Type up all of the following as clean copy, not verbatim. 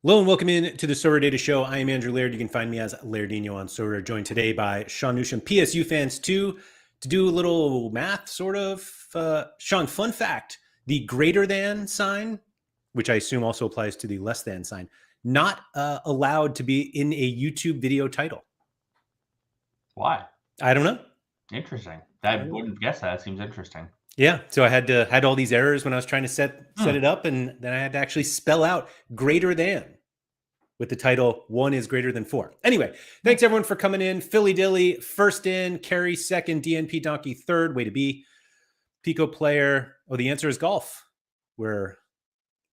Hello and welcome in to the Sorare Data Show. I am Andrew Laird. You can find me as Lairdinho on Sorare, joined today by Sean Newsham, psufans2, to do a little math, sort of. Sean, fun fact, the greater than sign, which I assume also applies to the less than sign, not allowed to be in a YouTube video title. Why? I don't know. Interesting. I wouldn't guess that. It seems interesting. Yeah, so I had all these errors when I was trying to set it up, and then I had to actually spell out greater than with the title 1 is greater than 4. Anyway, thanks everyone for coming in. Philly Dilly first in, Carrie second, DNP Donkey third. Way to be. Pico player. Oh, the answer is golf, where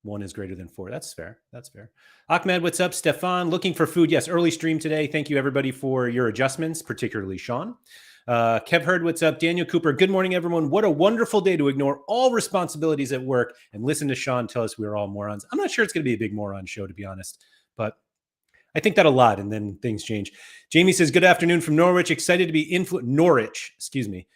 1 is greater than 4. That's fair. That's fair. Ahmed, what's up? Stefan, looking for food. Yes, early stream today. Thank you everybody for your adjustments, particularly Sean. Kev Heard, what's up? Daniel Cooper, good morning, everyone. What a wonderful day to ignore all responsibilities at work and listen to Sean tell us we're all morons. I'm not sure it's going to be a big moron show, to be honest, but I think that a lot, and then things change. Jamie says, good afternoon from Norwich. Excited to be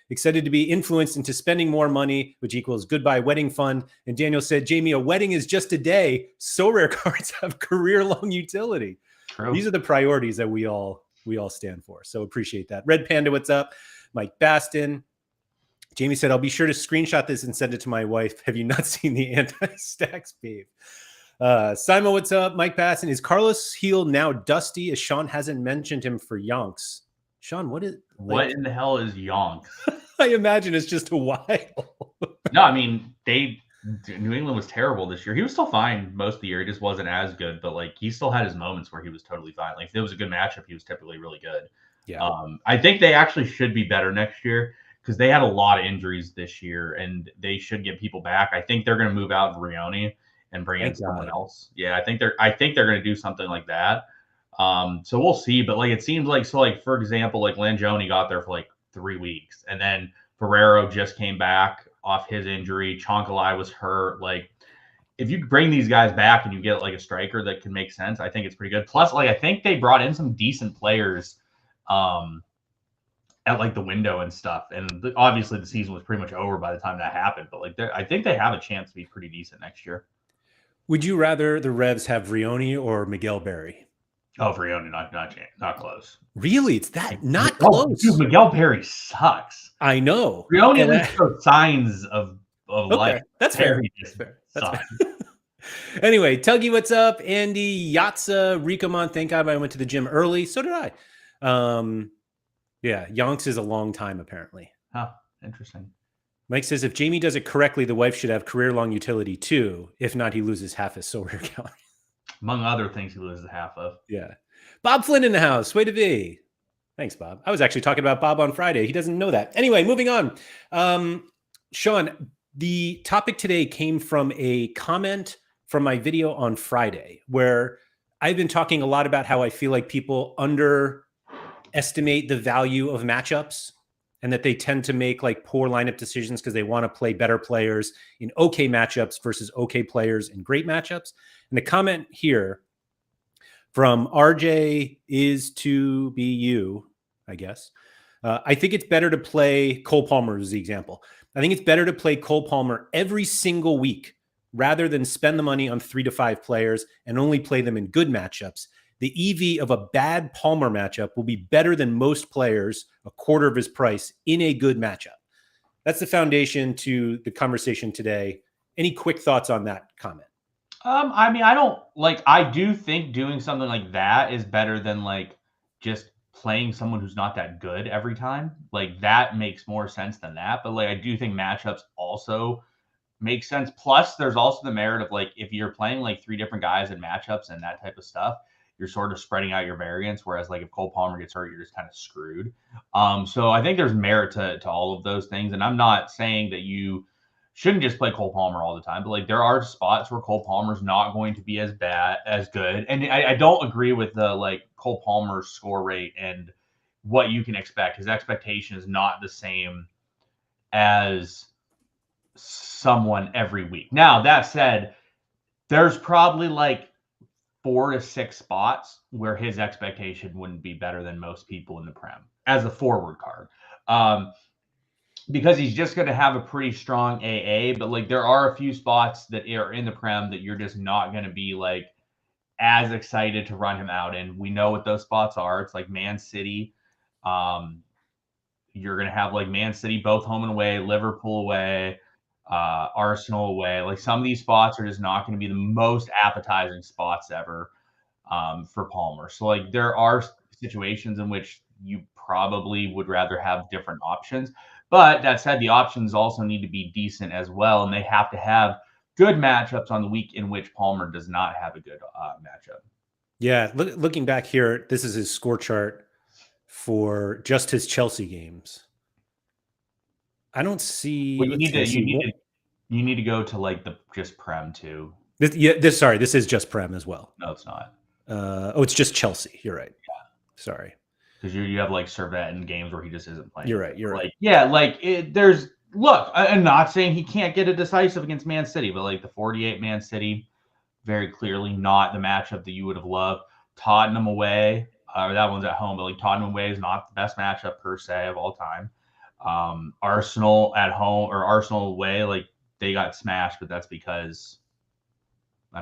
excited to be influenced into spending more money, which equals goodbye wedding fund. And Daniel said, Jamie, a wedding is just a day. Sorare cards have career-long utility. True. These are the priorities that we all stand for. So appreciate that. Red Panda, what's up? Mike Baston. Jamie said, I'll be sure to screenshot this and send it to my wife. Have you not seen the anti-stacks babe? Simon, what's up? Mike Baston. Is Carlos Heel now dusty as Sean hasn't mentioned him for yonks? Sean, what what in the hell is yonks? I imagine it's just a while. No, I mean, New England was terrible this year. He was still fine most of the year. He just wasn't as good, but like he still had his moments where he was totally fine. Like if it was a good matchup, he was typically really good. Yeah. I think they actually should be better next year because they had a lot of injuries this year and they should get people back. I think they're going to move out Vrioni and bring in someone else. Yeah, I think they're going to do something like that. So we'll see. But like it seems like for example, like Langioni got there for like 3 weeks, and then Ferrero just came back off his injury. Chonkalai was hurt. Like if you bring these guys back and you get like a striker that can make sense, I think it's pretty good. Plus, like I think they brought in some decent players at like the window and stuff. And obviously the season was pretty much over by the time that happened. But like I think they have a chance to be pretty decent next year. Would you rather the Revs have Vrioni or Miguel Berry? Oh, Vrioni, not close. Really? It's that not close. Dude, Miguel Berry sucks. I know. Vrioni showed signs of life. That's fair. That's fair. Anyway, Tuggy, what's up? Andy, Yatsa, Rikomon, thank God I went to the gym early. So did I. Yeah, Yonks is a long time, apparently. Huh, interesting. Mike says, if Jamie does it correctly, the wife should have career-long utility too. If not, he loses half his Sorare calories. Among other things he loses half of. Yeah. Bob Flynn in the house. Way to be. Thanks, Bob. I was actually talking about Bob on Friday. He doesn't know that. Anyway, moving on. Sean, the topic today came from a comment from my video on Friday, where I've been talking a lot about how I feel like people underestimate the value of matchups and that they tend to make like poor lineup decisions because they want to play better players in okay matchups versus okay players in great matchups. And the comment here from RJ is to be you, I guess. I think it's better to play Cole Palmer as the example. I think it's better to play Cole Palmer every single week rather than spend the money on 3 to 5 players and only play them in good matchups. The EV of a bad Palmer matchup will be better than most players, a quarter of his price, in a good matchup. That's the foundation to the conversation today. Any quick thoughts on that comment? I mean, I do think doing something like that is better than like just playing someone who's not that good every time. Like that makes more sense than that. But like, I do think matchups also make sense. Plus there's also the merit of like, if you're playing like 3 different guys in matchups and that type of stuff, you're sort of spreading out your variance. Whereas like if Cole Palmer gets hurt, you're just kind of screwed. So I think there's merit to all of those things. And I'm not saying that you shouldn't just play Cole Palmer all the time, but like there are spots where Cole Palmer's not going to be as good. And I don't agree with the like Cole Palmer's score rate and what you can expect. His expectation is not the same as someone every week. Now, that said, there's probably like 4 to 6 spots where his expectation wouldn't be better than most people in the Prem as a forward card. Because he's just going to have a pretty strong AA, but like there are a few spots that are in the Prem that you're just not going to be like as excited to run him out in. We know what those spots are. It's like Man City. You're going to have like Man City both home and away, Liverpool away, Arsenal away. Like some of these spots are just not going to be the most appetizing spots ever for Palmer. So like there are situations in which you probably would rather have different options. But that said, the options also need to be decent as well, and they have to have good matchups on the week in which Palmer does not have a good matchup. Yeah, looking back here, this is his score chart for just his Chelsea games. I don't see. Well, you need to go to like the just Prem too. Sorry, this is just Prem as well. No, it's not. It's just Chelsea. You're right. Yeah. Sorry. Because you have like Servette in games where he just isn't playing. You're right. Like, yeah, like look, I'm not saying he can't get a decisive against Man City, but like the 48 Man City, very clearly not the matchup that you would have loved. Tottenham away, that one's at home, but like Tottenham away is not the best matchup per se of all time. Arsenal at home or Arsenal away, like they got smashed, but that's because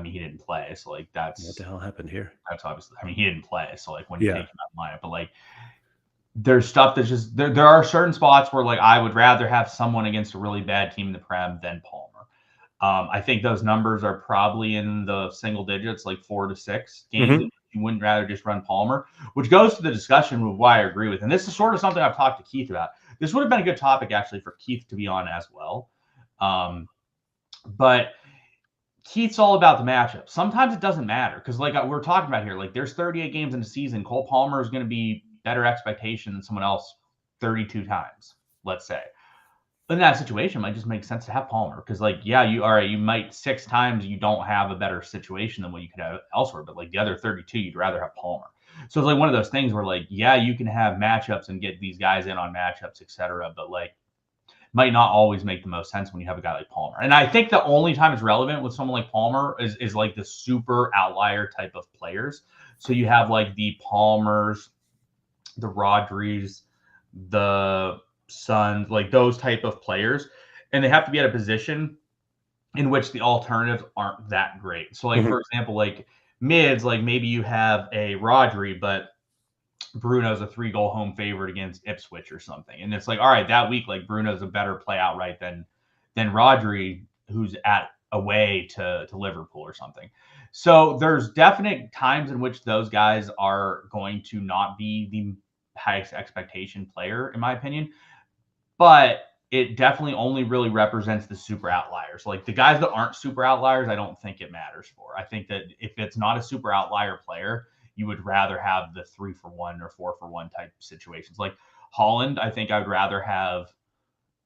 he didn't play. So like what the hell happened here? That's obviously he didn't play. So like when you take him out of lineup, but like there's stuff that's just there are certain spots where like I would rather have someone against a really bad team in the Prem than Palmer. I think those numbers are probably in the single digits, like 4 to 6 games. Mm-hmm. You wouldn't rather just run Palmer, which goes to the discussion of why I agree with. And this is sort of something I've talked to Keith about. This would have been a good topic actually for Keith to be on as well. But Keith's all about the matchup. Sometimes it doesn't matter because like we're talking about here, like there's 38 games in the season. Cole Palmer is going to be better expectation than someone else 32 times, let's say. In that situation, it might just make sense to have Palmer because, like, yeah, you might 6 times you don't have a better situation than what you could have elsewhere, but like the other 32, you'd rather have Palmer. So it's like one of those things where, like, yeah, you can have matchups and get these guys in on matchups, etc., but like, might not always make the most sense when you have a guy like Palmer. And I think the only time it's relevant with someone like Palmer is like the super outlier type of players. So you have like the Palmers, the Rodris, the Suns, like those type of players, and they have to be at a position in which the alternatives aren't that great. So like for example, like mids, like maybe you have a Rodri, but Bruno's a 3-goal home favorite against Ipswich or something. And it's like, all right, that week, like Bruno's a better play outright than Rodri, who's at away to Liverpool or something. So there's definite times in which those guys are going to not be the highest expectation player, in my opinion. But it definitely only really represents the super outliers. Like the guys that aren't super outliers, I don't think it matters for. I think that if it's not a super outlier player, you would rather have the 3-for-1 or 4-for-1 type situations. Like Holland, I think I would rather have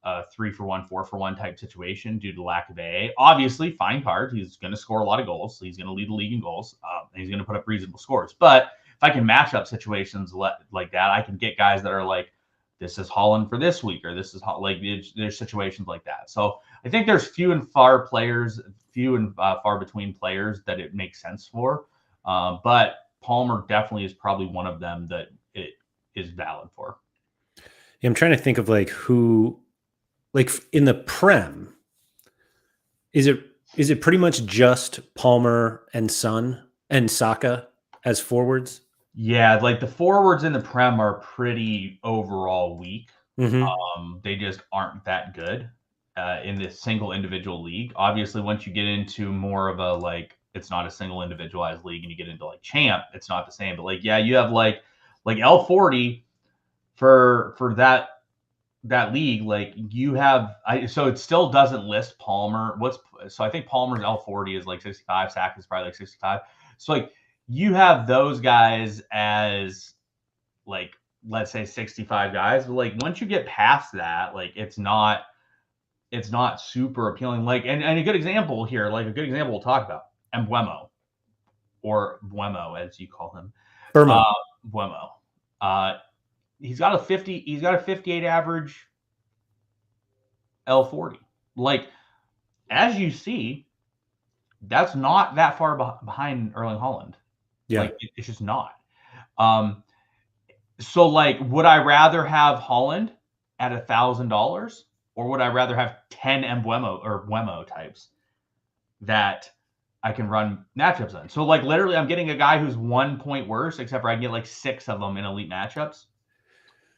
a 3-for-1, 4-for-1 type situation due to lack of AA. Obviously, fine card. He's going to score a lot of goals. He's going to lead the league in goals. And he's going to put up reasonable scores. But if I can match up situations like that, I can get guys that are like, this is Holland for this week, or this is like there's situations like that. So I think there's few and far between players that it makes sense for. But Palmer definitely is probably one of them that it is valid for. Yeah, I'm trying to think of like who, like in the Prem, is it pretty much just Palmer and Son and Saka as forwards? Yeah, like the forwards in the Prem are pretty overall weak. They just aren't that good in this single individual league. Obviously, once you get into more of a like, it's not a single individualized league, and you get into like Champ, it's not the same. But like, yeah, you have like L40 for that league. Like you have, so it still doesn't list Palmer. So I think Palmer's L40 is like 65. Saka is probably like 65. So like, you have those guys as like, let's say 65 guys, but like once you get past that, like it's not super appealing. Like, and a good example here, like a good example we'll talk about, Mbeumo, or Buemo as you call him. Buemo. He's got a 58 average L40. Like, as you see, that's not that far behind Erling Haaland. Yeah. Like, it's just not. So, like, would I rather have Haaland at $1,000, or would I rather have 10 Buemo types that I can run matchups on. So like literally I'm getting a guy who's 1 point worse, except for I can get like 6 of them in elite matchups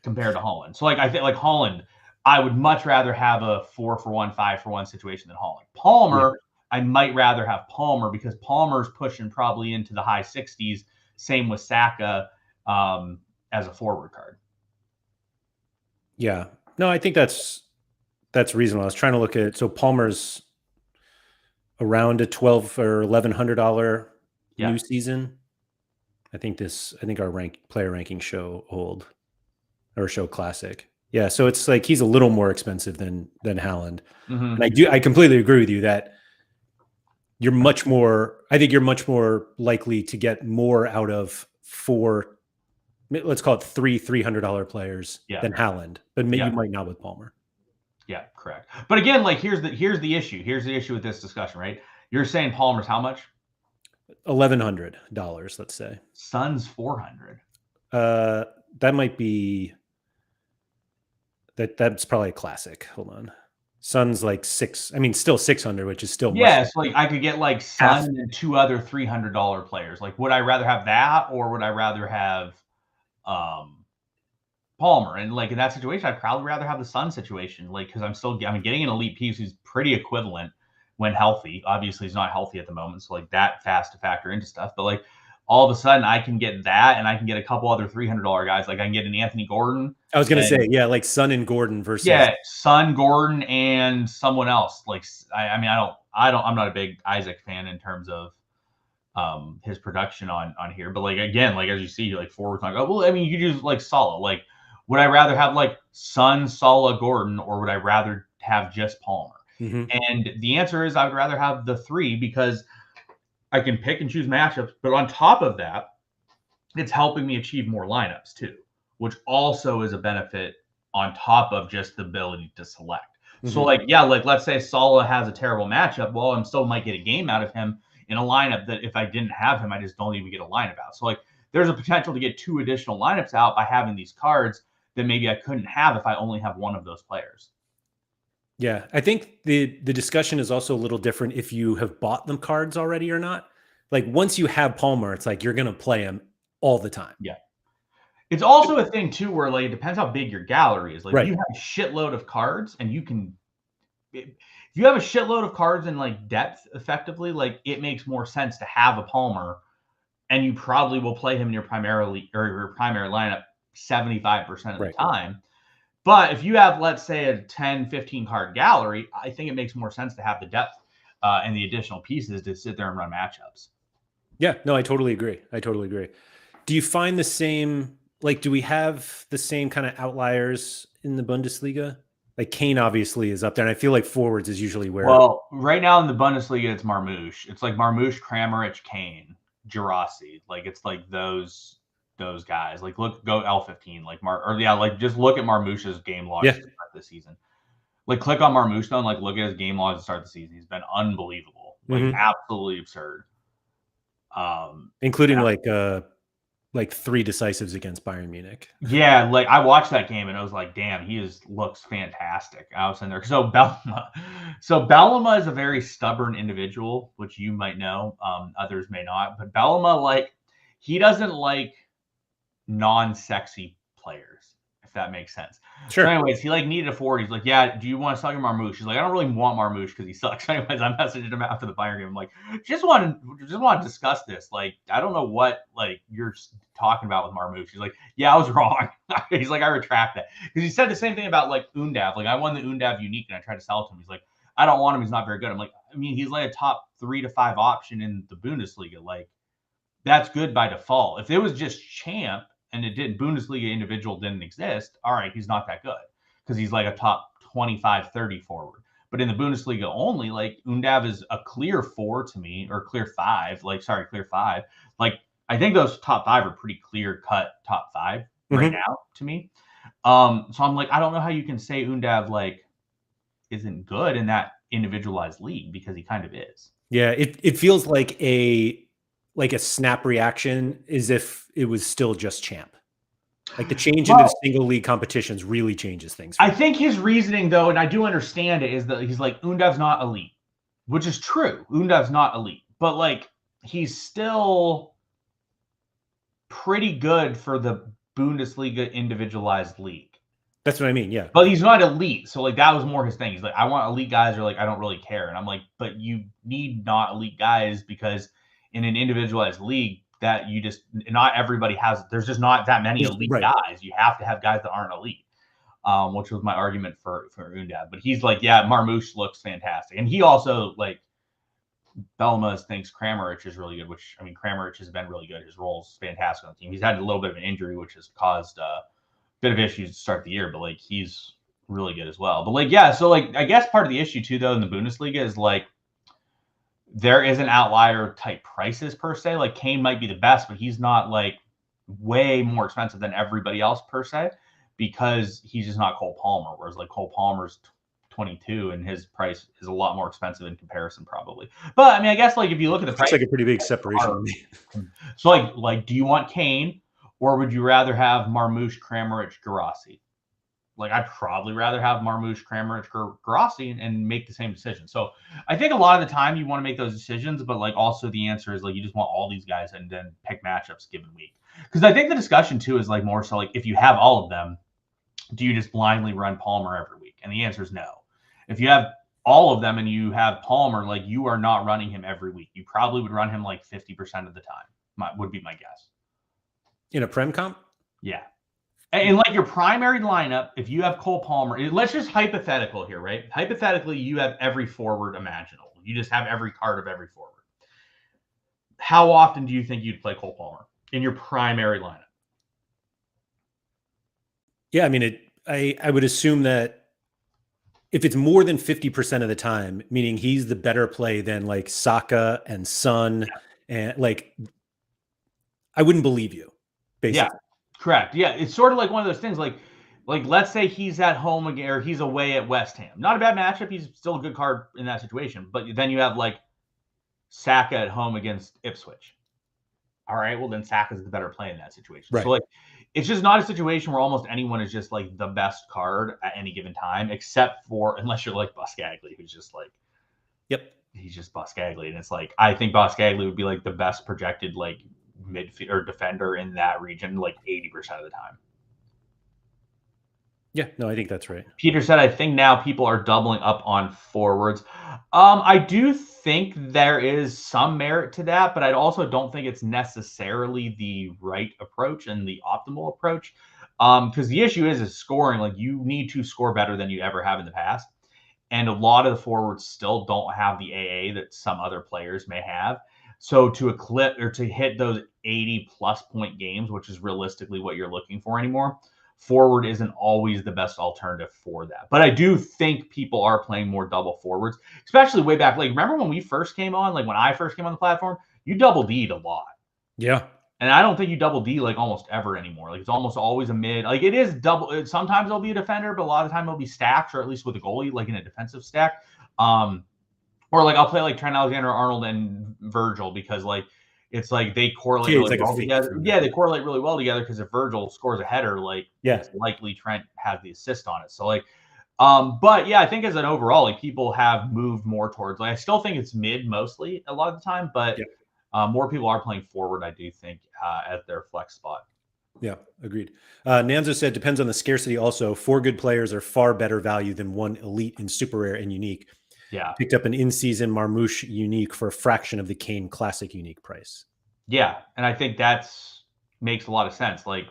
compared to Holland. So like I think like Holland, I would much rather have a 4-for-1, 5-for-1 situation than Holland. Palmer, I might rather have Palmer because Palmer's pushing probably into the high 60s. Same with Saka as a forward card. Yeah. No, I think that's reasonable. I was trying to look at it. So Palmer's around a $1,200 or $1,100 new season. I think our player ranking show classic. Yeah, so it's like he's a little more expensive than Haaland. And I completely agree with you that you're much more likely to get more out of let's call it three $300 players than Haaland, but maybe you might not with Palmer. Yeah, correct. But again, like here's the issue. Here's the issue with this discussion, right? You're saying Palmer's how much? $1,100, let's say. Son's 400. That might be that's probably a classic. Hold on. Son's like still 600, which is still so like I could get like Son and 2 other $300 players. Like, would I rather have that or would I rather have Palmer? And like in that situation, I'd probably rather have the Son situation, like because I'm getting an elite piece who's pretty equivalent when healthy. Obviously, he's not healthy at the moment, so like that fast to factor into stuff. But like all of a sudden, I can get that, and I can get a couple other $300 guys. Like I can get an Anthony Gordon. I was gonna say, like Son and Gordon versus Son, Gordon, and someone else. Like I'm not a big Isaac fan in terms of his production on here, but like again, like as you see, like forwards, like you could use like Salah. Like, would I rather have like Son, Salah, Gordon, or would I rather have just Palmer? And the answer is I would rather have the 3 because I can pick and choose matchups. But on top of that, it's helping me achieve more lineups too, which also is a benefit on top of just the ability to select. So like, like let's say Salah has a terrible matchup. Well, I still might get a game out of him in a lineup that if I didn't have him, I just don't even get a lineup out. So like there's a potential to get 2 additional lineups out by having these cards that maybe I couldn't have if I only have one of those players. Yeah, I think the discussion is also a little different if you have bought them cards already or not. Like once you have Palmer, it's like you're going to play him all the time. Yeah. It's also a thing too where like it depends how big your gallery is. Like if you have a shitload of cards and if you have a shitload of cards in like depth effectively, like it makes more sense to have a Palmer and you probably will play him in your primary lineup 75% of the time. But if you have, let's say, a 10, 15 card gallery, I think it makes more sense to have the depth and the additional pieces to sit there and run matchups. Yeah, no, I totally agree. Do you find the same, like, do we have the same kind of outliers in the Bundesliga? Like Kane obviously is up there, and I feel like forwards is usually where. Well, right now in the Bundesliga, it's Marmoush. It's like Marmoush, Kramaric, Kane, Girassi. Like it's like those guys. Like go L15. Just look at Marmoush's game logs to start the season. Like click on Marmoush though, and like look at his game logs to start the season. He's been unbelievable, like absolutely absurd. Including like 3 decisives against Bayern Munich. Yeah, like I watched that game and I was like, damn, looks fantastic. I was in there. So Bellama is a very stubborn individual, which you might know, others may not. But Bellama, like, he doesn't like non-sexy players, if that makes sense. Sure. So anyways, he like needed a forward. He's like, yeah, do you want to suck in Marmoush? He's like, I don't really want Marmoush because he sucks. Anyways, I messaged him after the Bayern game. I'm like, just want to discuss this. Like, I don't know what like you're talking about with Marmoush. He's like, yeah, I was wrong. He's like, I retract that because he said the same thing about like Undav. Like, I won the Undav unique and I tried to sell it to him. He's like, I don't want him. He's not very good. I'm like, I mean, he's like a top 3 to 5 option in the Bundesliga. Like, that's good by default. If it was just champ and Bundesliga individual didn't exist, all right, he's not that good because he's like a top 25, 30 forward. But in the Bundesliga only, like Undav is a clear 4 to me, or clear 5. Clear 5. Like I think those top 5 are pretty clear cut top 5 right now to me. So I'm like, I don't know how you can say Undav like isn't good in that individualized league because he kind of is. Yeah, it feels like a snap reaction as if it was still just champ. Like the change into the single league competitions really changes things. I think his reasoning, though, and I do understand it, is that he's like, Undav's not elite, which is true. Undav's not elite. but like he's still pretty good for the Bundesliga individualized league. That's what I mean. Yeah. But he's not elite. So like that was more his thing. He's like, I want elite guys, or like I don't really care. And I'm like, but you need not elite guys, because in an individualized league that you just not everybody has, there's just not that many elite guys. You have to have guys that aren't elite. Which was my argument for Undad. But he's like, yeah, Marmouche looks fantastic. And he also like Belma thinks Kramaric is really good, which I mean Kramaric has been really good. His role's fantastic on the team. He's had a little bit of an injury, which has caused bit of issues to start the year, but like he's really good as well. But like, yeah, so like I guess part of the issue too, though, in the Bundesliga is like there isn't outlier type prices per se. Like Kane might be the best, but he's not like way more expensive than everybody else per se, because he's just not Cole Palmer. Whereas like Cole Palmer's 22 and his price is a lot more expensive in comparison, probably. But I mean, I guess like if you look at the price, it's like a pretty big separation. So like, do you want Kane? Or would you rather have Marmouche, Kramaric, Guirassy? Like, I'd probably rather have Marmouche, Kramaric, Guirassy and make the same decision. So I think a lot of the time you want to make those decisions, but like also the answer is like you just want all these guys and then pick matchups given week. Because I think the discussion too is like more so like if you have all of them, do you just blindly run Palmer every week? And the answer is no. If you have all of them and you have Palmer, like you are not running him every week. You probably would run him like 50% of the time, would be my guess. In a Prem comp? Yeah. And like your primary lineup, if you have Cole Palmer, let's just hypothetical here, right? Hypothetically, you have every forward imaginable. You just have every card of every forward. How often do you think you'd play Cole Palmer in your primary lineup? Yeah, I mean, I would assume that if it's more than 50% of the time, meaning he's the better play than like Saka and Son, and like, I wouldn't believe you. Basically. Yeah, correct. Yeah, it's sort of like one of those things. Like let's say he's at home again, or he's away at West Ham. Not a bad matchup. He's still a good card in that situation. But then you have like Saka at home against Ipswich. All right, well then Saka's the better play in that situation. Right. So like, it's just not a situation where almost anyone is just like the best card at any given time, except for unless you're like Buscaglia, who's just like, yep, he's just Buscaglia, and it's like I think Buscaglia would be like the best projected like midfield or defender in that region like 80% of the time. Yeah, no, I think that's right. Peter said, I think now people are doubling up on forwards. I do think there is some merit to that, but I also don't think it's necessarily the right approach and the optimal approach. Because the issue is scoring. Like you need to score better than you ever have in the past. And a lot of the forwards still don't have the AA that some other players may have. So to eclipse or to hit those 80 plus point games, which is realistically what you're looking for anymore, forward isn't always the best alternative for that. But I do think people are playing more double forwards, especially way back. Like, remember when we first came on, like when I first came on the platform, you double D'd a lot. Yeah. And I don't think you double D like almost ever anymore. Like it's almost always a mid. Like it is double. Sometimes it'll be a defender, but a lot of the time it'll be stacks, or at least with a goalie, like in a defensive stack. Or like I'll play like Trent Alexander-Arnold and Virgil because like it's like they correlate really well together. Yeah, they correlate really well together because if Virgil scores a header, like it's likely Trent has the assist on it. So like, but yeah, I think as an overall, like people have moved more towards. Like I still think it's mid mostly a lot of the time, but more people are playing forward. I do think at their flex spot. Yeah, agreed. Nanzo said depends on the scarcity. Also, 4 good players are far better value than 1 elite in super rare and unique. Yeah. Picked up an in-season Marmouche unique for a fraction of the Kane classic unique price. Yeah. And I think that's makes a lot of sense. Like,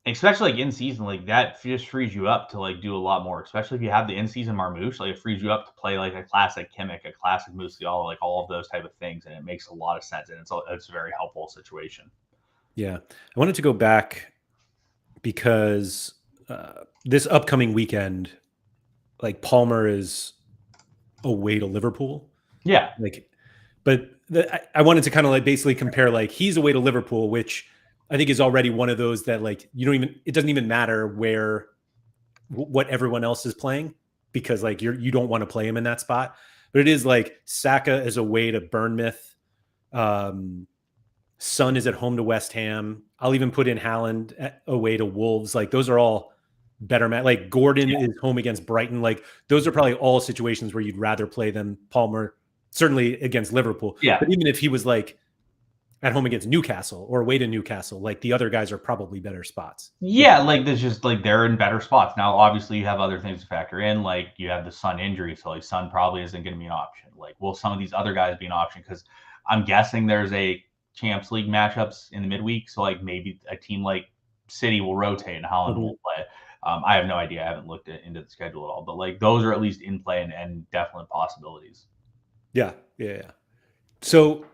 especially like in season, like that just frees you up to like do a lot more, especially if you have the in-season Marmouche, like it frees you up to play like a classic Kimmich, a classic Musiala, like all of those type of things. And it makes a lot of sense. And it's a very helpful situation. Yeah. I wanted to go back because this upcoming weekend, like Palmer is away to Liverpool. Yeah. Like, but I wanted to kind of like basically compare, like he's away to Liverpool, which I think is already one of those that like, it doesn't even matter what everyone else is playing because like you don't want to play him in that spot, but it is like Saka is away to Bournemouth. Son is at home to West Ham. I'll even put in Haaland away to Wolves. Like those are all better like Gordon is home against Brighton. Like those are probably all situations where you'd rather play them Palmer, certainly against Liverpool. Yeah. But even if he was like at home against Newcastle or away to Newcastle, like the other guys are probably better spots. Yeah, like there's just like they're in better spots. Now, obviously, you have other things to factor in, like you have the Sun injury, so like Sun probably isn't going to be an option. Like, will some of these other guys be an option? Because I'm guessing there's a Champs League matchups in the midweek, so like maybe a team like City will rotate and Holland will play. I have no idea. I haven't looked into the schedule at all, but like those are at least in play and definite possibilities. Yeah. So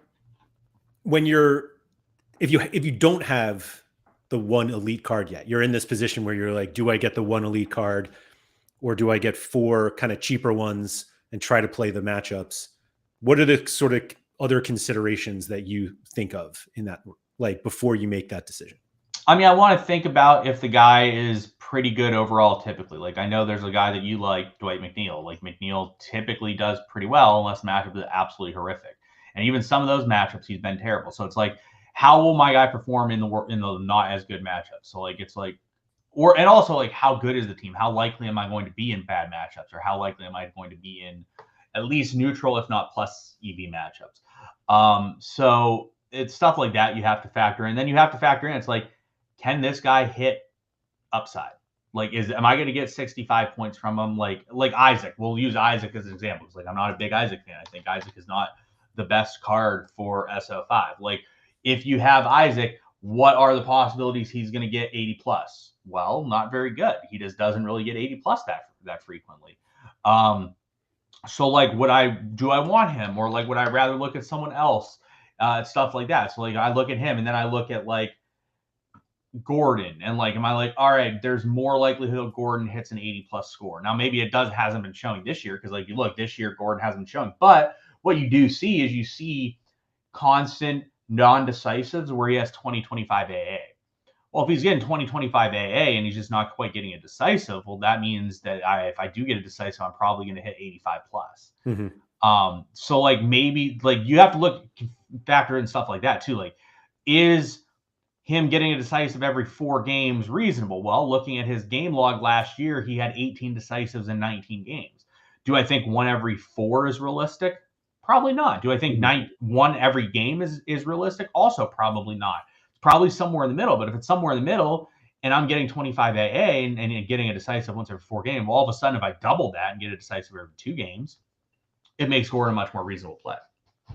when if you don't have the one elite card yet, you're in this position where you're like, do I get the one elite card or do I get 4 kind of cheaper ones and try to play the matchups? What are the sort of other considerations that you think of in that, like before you make that decision? I mean, I want to think about if the guy is pretty good overall typically. Like I know there's a guy that you like, Dwight McNeil. Like McNeil typically does pretty well unless matchup is absolutely horrific. And even some of those matchups he's been terrible. So it's like, how will my guy perform in the not as good matchups? So like it's like, and also like how good is the team? How likely am I going to be in bad matchups, or how likely am I going to be in at least neutral, if not plus EV matchups? So it's stuff like that you have to factor in. Then you have to factor in, it's like, can this guy hit upside? Like, am I going to get 65 points from him? Like Isaac. We'll use Isaac as an example. It's like I'm not a big Isaac fan. I think Isaac is not the best card for SO5. Like, if you have Isaac, what are the possibilities he's going to get 80 plus? Well, not very good. He just doesn't really get 80 plus that frequently. So like, do I want him, or like would I rather look at someone else? Stuff like that. So like I look at him and then I look at like Gordon, and like, am I like, all right, there's more likelihood Gordon hits an 80 plus score. Now maybe it hasn't been showing this year, because like you look this year, Gordon hasn't been showing, but what you do see is you see constant non-decisives where he has 20-25 AA. Well, if he's getting 20-25 AA and he's just not quite getting a decisive, well, that means that if I do get a decisive, I'm probably going to hit 85 plus. So like maybe like you have to factor in stuff like that too. Like, is him getting a decisive every 4 games reasonable? Well, looking at his game log last year, he had 18 decisives in 19 games. Do I think 1 every 4 is realistic? Probably not. Do I think 1 every game is realistic? Also probably not. It's probably somewhere in the middle. But if it's somewhere in the middle and I'm getting 25 AA and getting a decisive once every 4 games, well, all of a sudden if I double that and get a decisive every 2 games, it makes Gordon a much more reasonable play.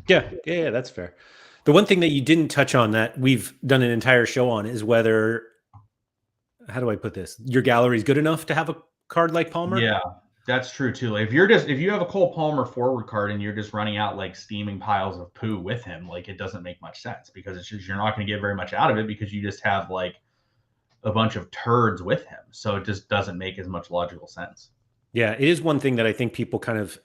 Yeah, that's fair. The one thing that you didn't touch on that we've done an entire show on is whether, how do I put this? Your gallery is good enough to have a card like Palmer? Yeah, that's true too. Like if you have a Cole Palmer forward card and you're just running out like steaming piles of poo with him, like it doesn't make much sense, because it's just, you're not going to get very much out of it because you just have like a bunch of turds with him. So it just doesn't make as much logical sense. Yeah, it is one thing that I think people kind of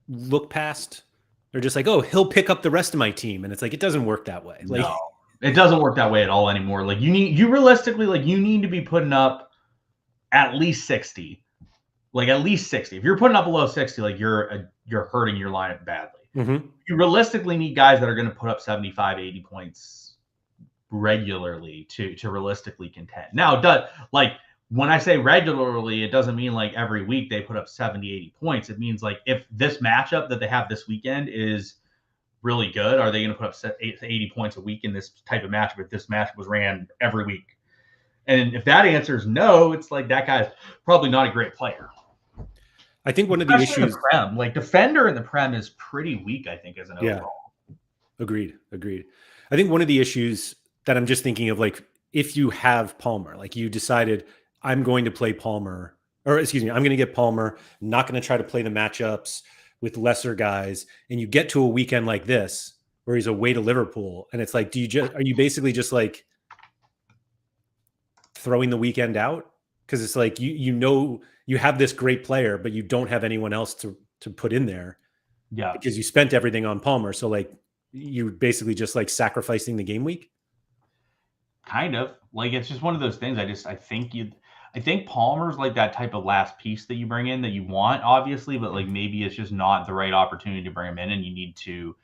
look past. They're just like, oh, he'll pick up the rest of my team. And it's like, it doesn't work that way. Like, no, it doesn't work that way at all anymore. Like you realistically, like you need to be putting up at least 60, like at least 60. If you're putting up below 60, like you're hurting your lineup badly. You realistically need guys that are going to put up 75, 80 points regularly to realistically contend. Now, like when I say regularly, it doesn't mean like every week they put up 70, 80 points. It means like if this matchup that they have this weekend is really good, are they going to put up 80 points a week in this type of matchup if this matchup was ran every week? And if that answer is no, it's like that guy's probably not a great player. I think one of the issues, the Prem, like defender in the Prem is pretty weak, I think, as an overall. Agreed. I think one of the issues that I'm just thinking of, like if you have Palmer, like you decided I'm going to play Palmer, or excuse me, I'm going to get Palmer, not going to try to play the matchups with lesser guys. And you get to a weekend like this where he's away to Liverpool. And it's like, are you basically just like throwing the weekend out? Because it's like, you know, you have this great player, but you don't have anyone else to put in there. Yeah. Because you spent everything on Palmer. So like you're basically just like sacrificing the game week. Kind of like, it's just one of those things. I think Palmer's like that type of last piece that you bring in that you want, obviously, but like maybe it's just not the right opportunity to bring him in, and you need to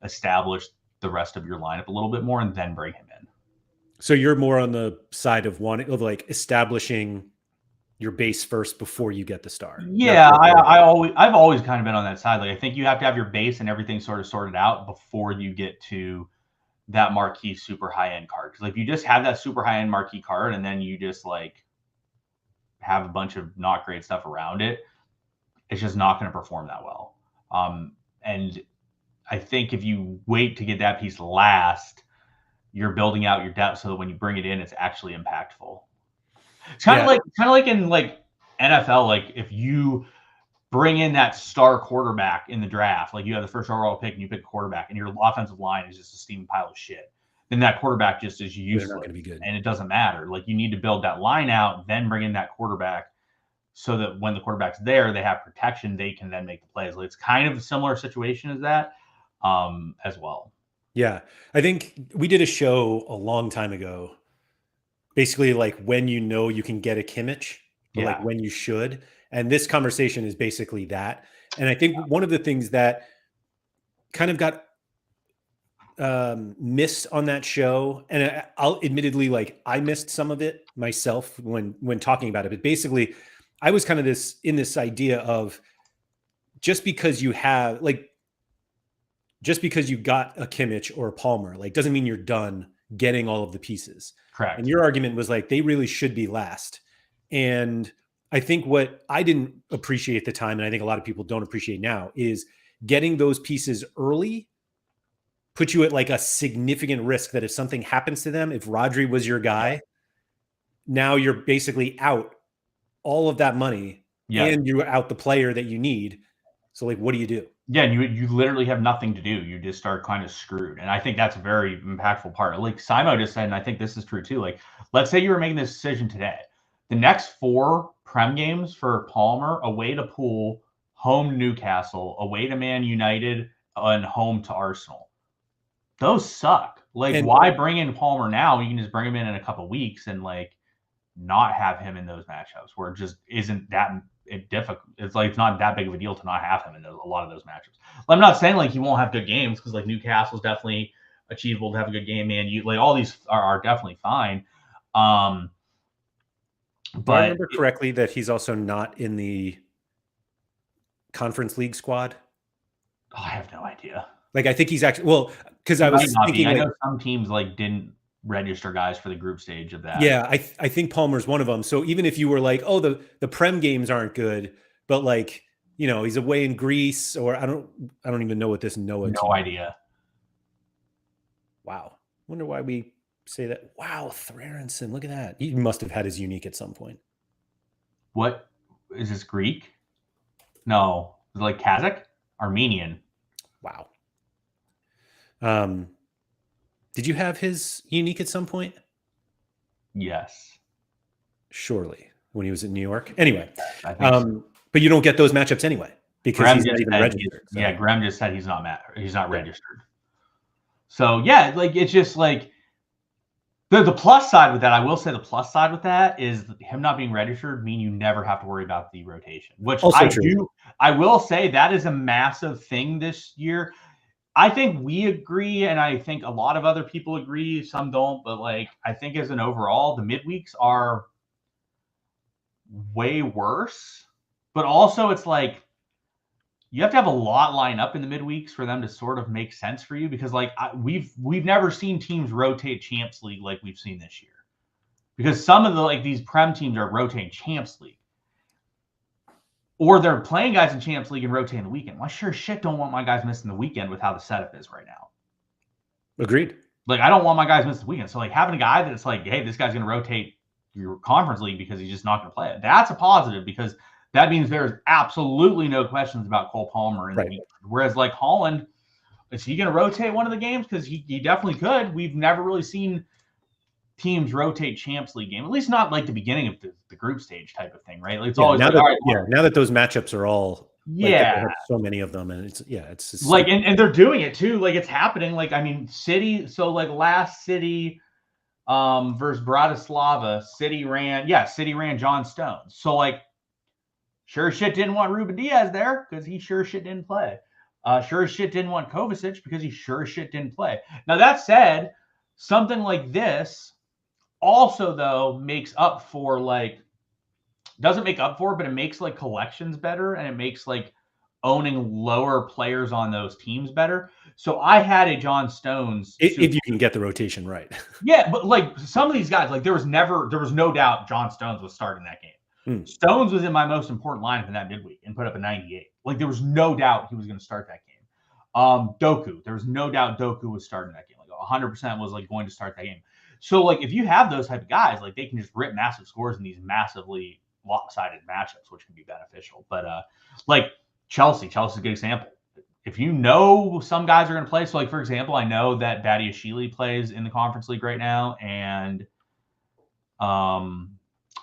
establish the rest of your lineup a little bit more and then bring him in. So you're more on the side of like establishing your base first before you get the star. Yeah, I've always kind of been on that side. Like I think you have to have your base and everything sort of sorted out before you get to that marquee super high end card. Because like if you just have that super high end marquee card and then you just like have a bunch of not great stuff around it, it's just not going to perform that well. And I think if you wait to get that piece last, you're building out your depth so that when you bring it in, it's actually impactful. It's kind of like in like NFL, like if you bring in that star quarterback in the draft, like you have the first overall pick and you pick a quarterback and your offensive line is just a steaming pile of shit, then that quarterback just is useless. They're not going to be good. And it doesn't matter. Like you need to build that line out, then bring in that quarterback so that when the quarterback's there, they have protection, they can then make the plays. Like it's kind of a similar situation as that as well. Yeah. I think we did a show a long time ago, basically like when you know you can get a Kimmich, or like when you should. And this conversation is basically that. And I think one of the things that kind of got missed on that show, and I'll admittedly, like I missed some of it myself when talking about it, but basically I was kind of in this idea of just because you have just because you got a Kimmich or a Palmer, like doesn't mean you're done getting all of the pieces. Correct. And your argument was like, they really should be last. And I think what I didn't appreciate at the time, and I think a lot of people don't appreciate now, is getting those pieces early put you at like a significant risk that if something happens to them, if Rodri was your guy, now you're basically out all of that money and you're out the player that you need. So like, what do you do? Yeah, and you literally have nothing to do. You just start kind of screwed. And I think that's a very impactful part. Like Simo just said, and I think this is true too. Like, let's say you were making this decision today. The next 4 Prem games for Palmer, away to Poole, home to Newcastle, away to Man United, and home to Arsenal. Those suck. Like, why bring in Palmer now? You can just bring him in a couple of weeks and like not have him in those matchups where it just isn't that difficult. It's like it's not that big of a deal to not have him in a lot of those matchups. I'm not saying like he won't have good games because like Newcastle's definitely achievable to have a good game, man. You like all these are definitely fine. But I remember correctly that he's also not in the Conference League squad. I have no idea. Like I think he's actually because I was thinking I know some teams like didn't register guys for the group stage of that. Yeah, I think Palmer's one of them. So even if you were like, oh, the Prem games aren't good, but like, you know, he's away in Greece, or I don't even know what this Noah. No idea. Wow. Wonder why we say that. Wow, Thrarenson, look at that. He must have had his unique at some point. What is this, Greek? No, is it like Kazakh? Armenian. Wow. Did you have his unique at some point? Yes. Surely, when he was in New York. Anyway, I think so. But you don't get those matchups anyway because Graham he's not even registered. So. Yeah, Graham just said he's not registered. So yeah, like it's just like the plus side with that. I will say the plus side with that is him not being registered mean you never have to worry about the rotation, which also I true. do. I will say that is a massive thing this year. I think we agree, and I think a lot of other people agree. Some don't, but like I think as an overall, the midweeks are way worse. But also, it's like you have to have a lot line up in the midweeks for them to sort of make sense for you, because like we've never seen teams rotate Champs League like we've seen this year, because some of the like these Prem teams are rotating Champs League. Or they're playing guys in Champs League and rotating the weekend. Well, I sure shit don't want my guys missing the weekend with how the setup is right now. Agreed. Like, I don't want my guys missing the weekend. So, like, having a guy that's like, hey, this guy's going to rotate your Conference League because he's just not going to play it. That's a positive, because that means there's absolutely no questions about Cole Palmer in the weekend. Whereas, like, Holland, is he going to rotate one of the games? Because he definitely could. We've never really seen teams rotate Champs League game, at least not like the beginning of the group stage type of thing, right? Like it's always now like, that, all right, now that those matchups are all so many of them, and it's just like and they're doing it too, like it's happening. Like I mean, City, so like last City versus Bratislava, City ran John Stones. So like sure as shit didn't want Ruben Diaz there because he sure as shit didn't play. Sure as shit didn't want Kovacic because he sure as shit didn't play. Now that said, something like this also, though, makes up for like doesn't make up for it, but it makes like collections better, and it makes like owning lower players on those teams better. So I had a John Stones. If you can get the rotation right. Yeah, but like some of these guys, like there was no doubt John Stones was starting that game. Stones was in my most important lineup in that midweek and put up a 98. Like there was no doubt he was going to start that game. Doku, there was no doubt Doku was starting that game. Like 100% was like going to start that game. So like if you have those type of guys, like they can just rip massive scores in these massively lopsided matchups, which can be beneficial. But like Chelsea's a good example. If you know some guys are going to play, so like for example, I know that Badiashile plays in the Conference League right now, and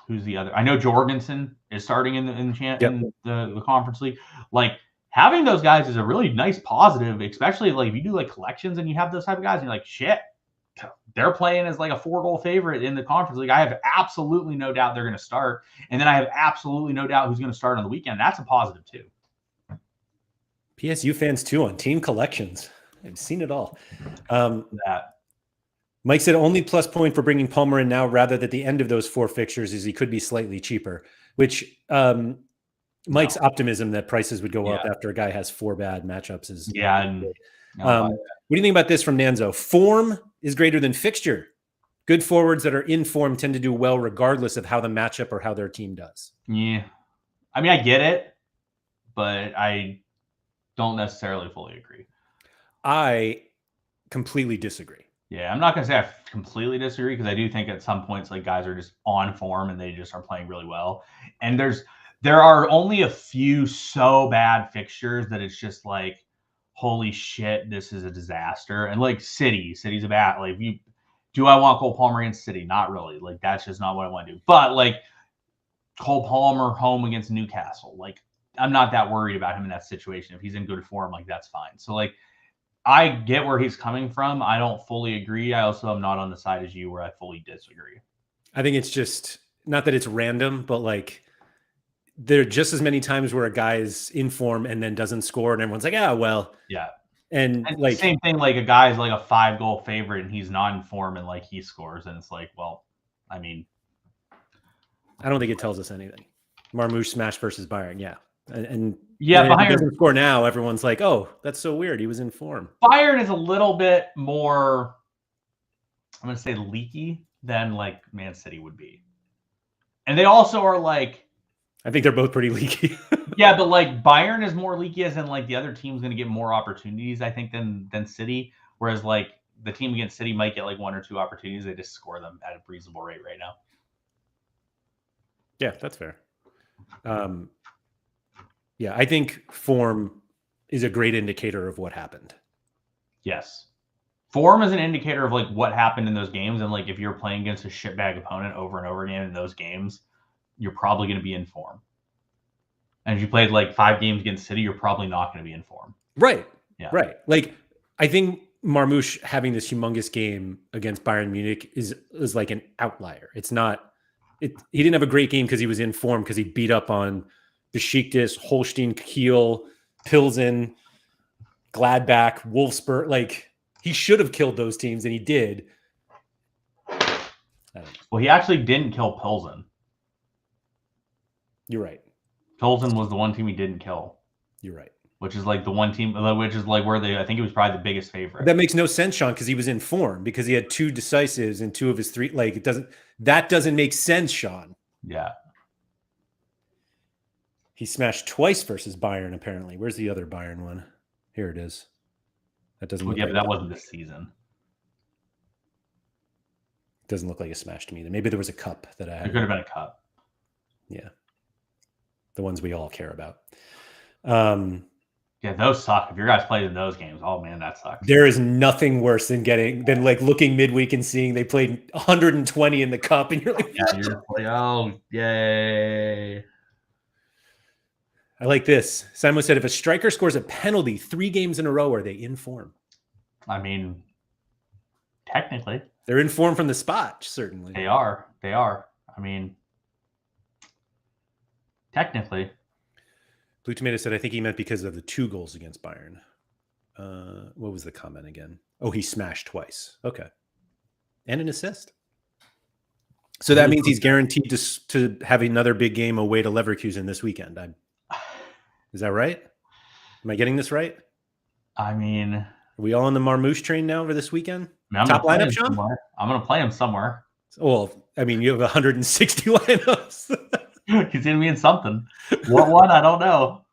who's the other? I know Jorgensen is starting in the Conference League. Like having those guys is a really nice positive, especially like if you do like collections and you have those type of guys, and you're like, shit, they're playing as like a 4-goal favorite in the Conference League. I have absolutely no doubt they're going to start, and then I have absolutely no doubt who's going to start on the weekend. That's a positive too. PSU fans too on team collections. I've seen it all. Mike said only plus point for bringing Palmer in now rather than at the end of those 4 fixtures is he could be slightly cheaper, which Mike's optimism that prices would go up after a guy has 4 bad matchups is. Yeah. What do you think about this from Nanzo? Form is greater than fixture. Good forwards that are in form tend to do well regardless of how the matchup or how their team does. Yeah. I mean, I get it, but I don't necessarily fully agree. I completely disagree. Yeah, I'm not going to say I completely disagree because I do think at some points like guys are just on form and they just are playing really well. And there are only a few so bad fixtures that it's just like, holy shit, this is a disaster. And like City's a bad, like do I want Cole Palmer against City? Not really. Like that's just not what I want to do. But like Cole Palmer home against Newcastle, like I'm not that worried about him in that situation. If he's in good form, like that's fine. So like I get where he's coming from. I don't fully agree. I also am not on the side as you where I fully disagree. I think it's just not that it's random, but like there are just as many times where a guy is in form and then doesn't score and everyone's like, well. Yeah. And like same thing, like a guy's like a 5-goal favorite and he's not in form and like he scores. And it's like, well, I mean. I don't think it tells us anything. Marmoush smash versus Bayern. Yeah. And yeah, Bayern doesn't score now. Everyone's like, oh, that's so weird. He was in form. Bayern is a little bit more, I'm going to say leaky than like Man City would be. And they also are like, I think they're both pretty leaky. Yeah, but like Bayern is more leaky as in like the other team's going to get more opportunities, I think, than City. Whereas like the team against City might get like 1 or 2 opportunities. They just score them at a reasonable rate right now. Yeah, that's fair. Yeah, I think form is a great indicator of what happened. Yes. Form is an indicator of like what happened in those games. And like if you're playing against a shitbag opponent over and over again in those games, you're probably going to be in form. And if you played like 5 games against City, you're probably not going to be in form. Right. Yeah. Right. Like I think Marmoush having this humongous game against Bayern Munich is like an outlier. It's not. He didn't have a great game because he was in form because he beat up on Besiktas, Holstein, Kiel, Pilsen, Gladbach, Wolfsburg. Like he should have killed those teams, and he did. Well, he actually didn't kill Pilsen. You're right. Pilsen was the one team he didn't kill. You're right. Which is like the one team, which is like where I think he was probably the biggest favorite. That makes no sense, Sean, because he was in form because he had 2 decisives and 2 of his 3. Like that doesn't make sense, Sean. Yeah. He smashed twice versus Bayern, apparently. Where's the other Bayern one? Here it is. That doesn't look but that wasn't this season. Doesn't look like a smash to me. Maybe there was a cup that I had. It could have been a cup. Yeah. The ones we all care about. Yeah, those suck. If your guys played in those games, oh man, that sucks. There is nothing worse than like looking midweek and seeing they played 120 in the cup, and you're like, yeah, you're just like, oh, yay. I like this. Simon said, if a striker scores a penalty 3 games in a row, are they in form? I mean, technically. They're in form from the spot, certainly. They are. I mean, technically. Blue Tomato said, I think he meant because of the 2 goals against Bayern. What was the comment again? Oh, he smashed twice. Okay. And an assist. So that means he's guaranteed to have another big game away to Leverkusen this weekend. Is that right? Am I getting this right? I mean, are we all on the Marmouche train now for this weekend? Top lineup, Sean? I'm going to play him somewhere. Well, I mean, you have 160 lineups. He's going to be in something. What one? I don't know.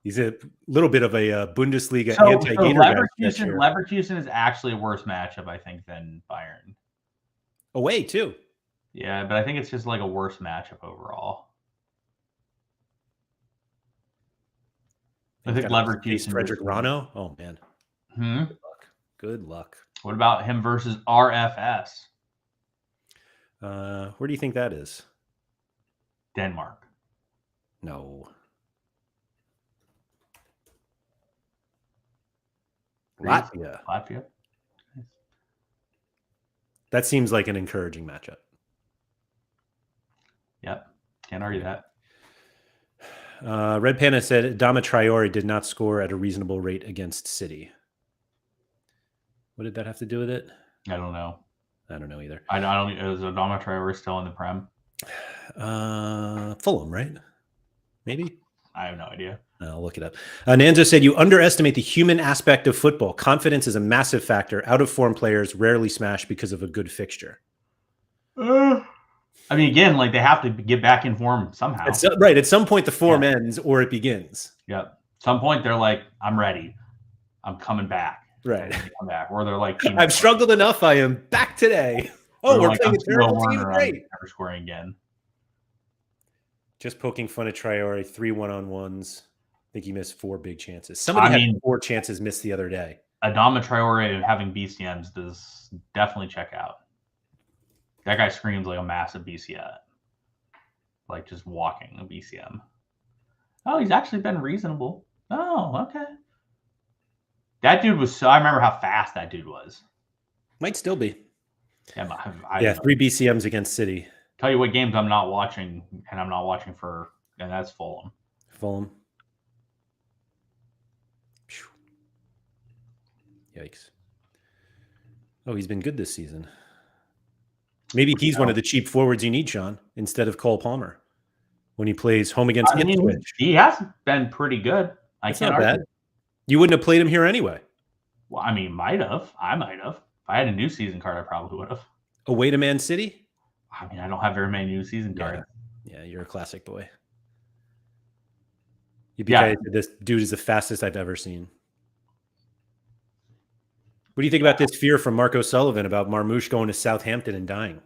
He's a little bit of a Bundesliga anti-gator guy. Leverkusen is actually a worse matchup, I think, than Bayern. Away, too. Yeah, but I think it's just like a worse matchup overall. I think Leverkusen. Frederick Rano? Oh, man. Good luck. What about him versus RFS? Where do you think that is? Denmark. No. Latvia. That seems like an encouraging matchup. Yep. Can't argue that. Red Panda said Adama Traore did not score at a reasonable rate against City. What did that have to do with it? I don't know. I don't know either. I don't. Is Adama Traore still in the Prem? Fulham, right? Maybe. I have no idea. I'll look it up. Nanzo said you underestimate the human aspect of football. Confidence is a massive factor. Out of form players rarely smash because of a good fixture. I mean, again, like they have to get back in form somehow. Right. At some point, the form ends or it begins. Yep. At some point, they're like, I'm ready. I'm coming back. Right. Come back. Or they're like, I've struggled enough. I am back today. Oh, we're playing a terrible team. Great. Never scoring again. Just poking fun at Traore. 3 1-on-1s. I think he missed 4 big chances. Somebody had 4 chances missed the other day. Adama Traore having BCMs does definitely check out. That guy screams like a massive BCM. Like just walking a BCM. Oh, he's actually been reasonable. Oh, okay. That dude was I remember how fast that dude was. Might still be. Yeah, 3 BCMs against City. Tell you what games I'm not watching, and I'm not watching for, and that's Fulham. Yikes. Oh, he's been good this season. Maybe he's one of the cheap forwards you need, Sean, instead of Cole Palmer when he plays home against Ipswich. He has been pretty good. That's not bad. You wouldn't have played him here anyway. Well, I mean, might have. I might have. If I had a new season card, I probably would have. Away to Man City? I mean, I don't have very many new season cards. Yeah, you're a classic boy. This dude is the fastest I've ever seen. What do you think about this fear from Marco Sullivan about Marmouche going to Southampton and dying?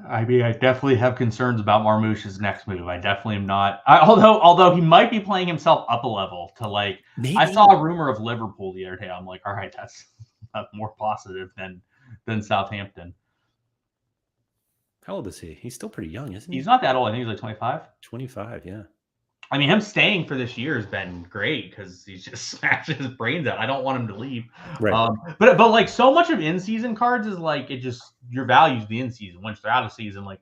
I mean, I definitely have concerns about Marmouche's next move. I definitely am not. Although he might be playing himself up a level to like. Maybe. I saw a rumor of Liverpool the other day. I'm like, all right, that's more positive than Southampton. How old is he? He's still pretty young, isn't he? He's not that old. I think he's like 25. 25, yeah. I mean, him staying for this year has been great because he's just smashing his brains out. I don't want him to leave. Right. But like so much of in-season cards is like it just your value's the in-season. Once they're out of season, like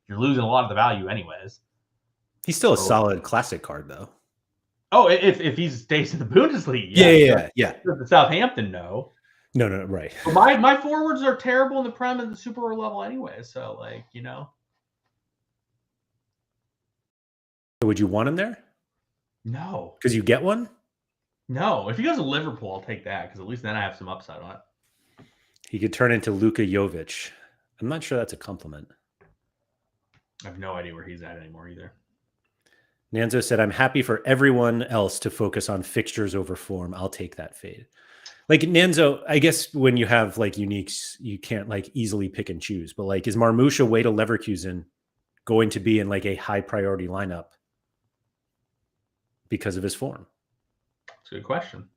you're losing a lot of the value anyways. He's still a solid classic card though. Oh, if he stays in the Bundesliga, yeah. The Southampton, no. No, right. But my forwards are terrible in the Prem and the Super level anyway. So like Would you want him there? No. Because you get one? No. If he goes to Liverpool, I'll take that because at least then I have some upside on it. He could turn into Luka Jovic. I'm not sure that's a compliment. I have no idea where he's at anymore either. Nanzo said, I'm happy for everyone else to focus on fixtures over form. I'll take that fade. Like Nanzo, I guess when you have like uniques, you can't like easily pick and choose. But like, is Marmouche away to Leverkusen going to be in like a high priority lineup because of his form? That's a good question.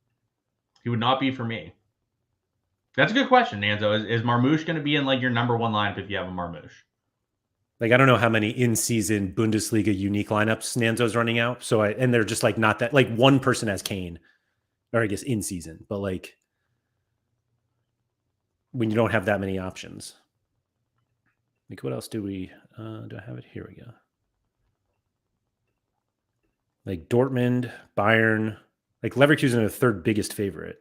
He would not be for me. That's a good question, Nanzo. Is Marmouche going to be in like your number one lineup if you have a Marmouche? Like, I don't know how many in-season Bundesliga unique lineups Nanzo's running out. And they're just like not that, like one person has Kane, or I guess in season, but like when you don't have that many options. Like what else do I have it? Here we go. Like Dortmund, Bayern, like Leverkusen are the third biggest favorite.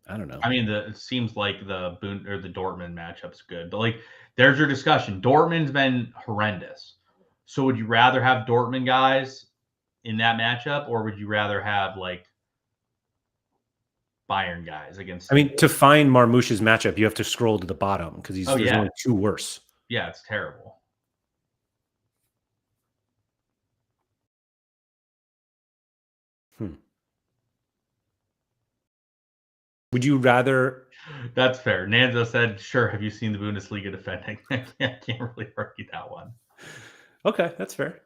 I don't know. I mean, it seems like the Dortmund matchup's good, but like, there's your discussion. Dortmund's been horrendous. So would you rather have Dortmund guys in that matchup, or would you rather have like Bayern guys against? I mean, to find Marmoush's matchup, you have to scroll to the bottom because there's only two worse. Yeah, it's terrible. Would you rather? That's fair. Nanzo said, "Sure. Have you seen the Bundesliga defending?" I can't really argue that one. Okay, that's fair.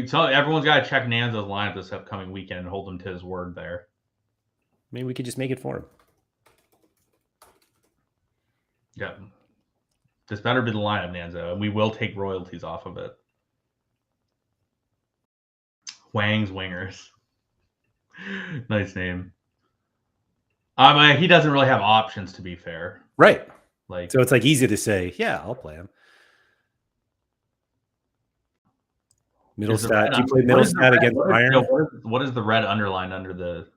So everyone's got to check Nanzo's lineup this upcoming weekend and hold him to his word there. Maybe we could just make it for him. Yeah. This better be the lineup, Nanzo, and we will take royalties off of it. Wang's Wingers. Nice name. He doesn't really have options, to be fair. Right. Like, so it's like easy to say, yeah, I'll play him. Middlestat. Do you play Middlestat against Bayern? What is the red underline under the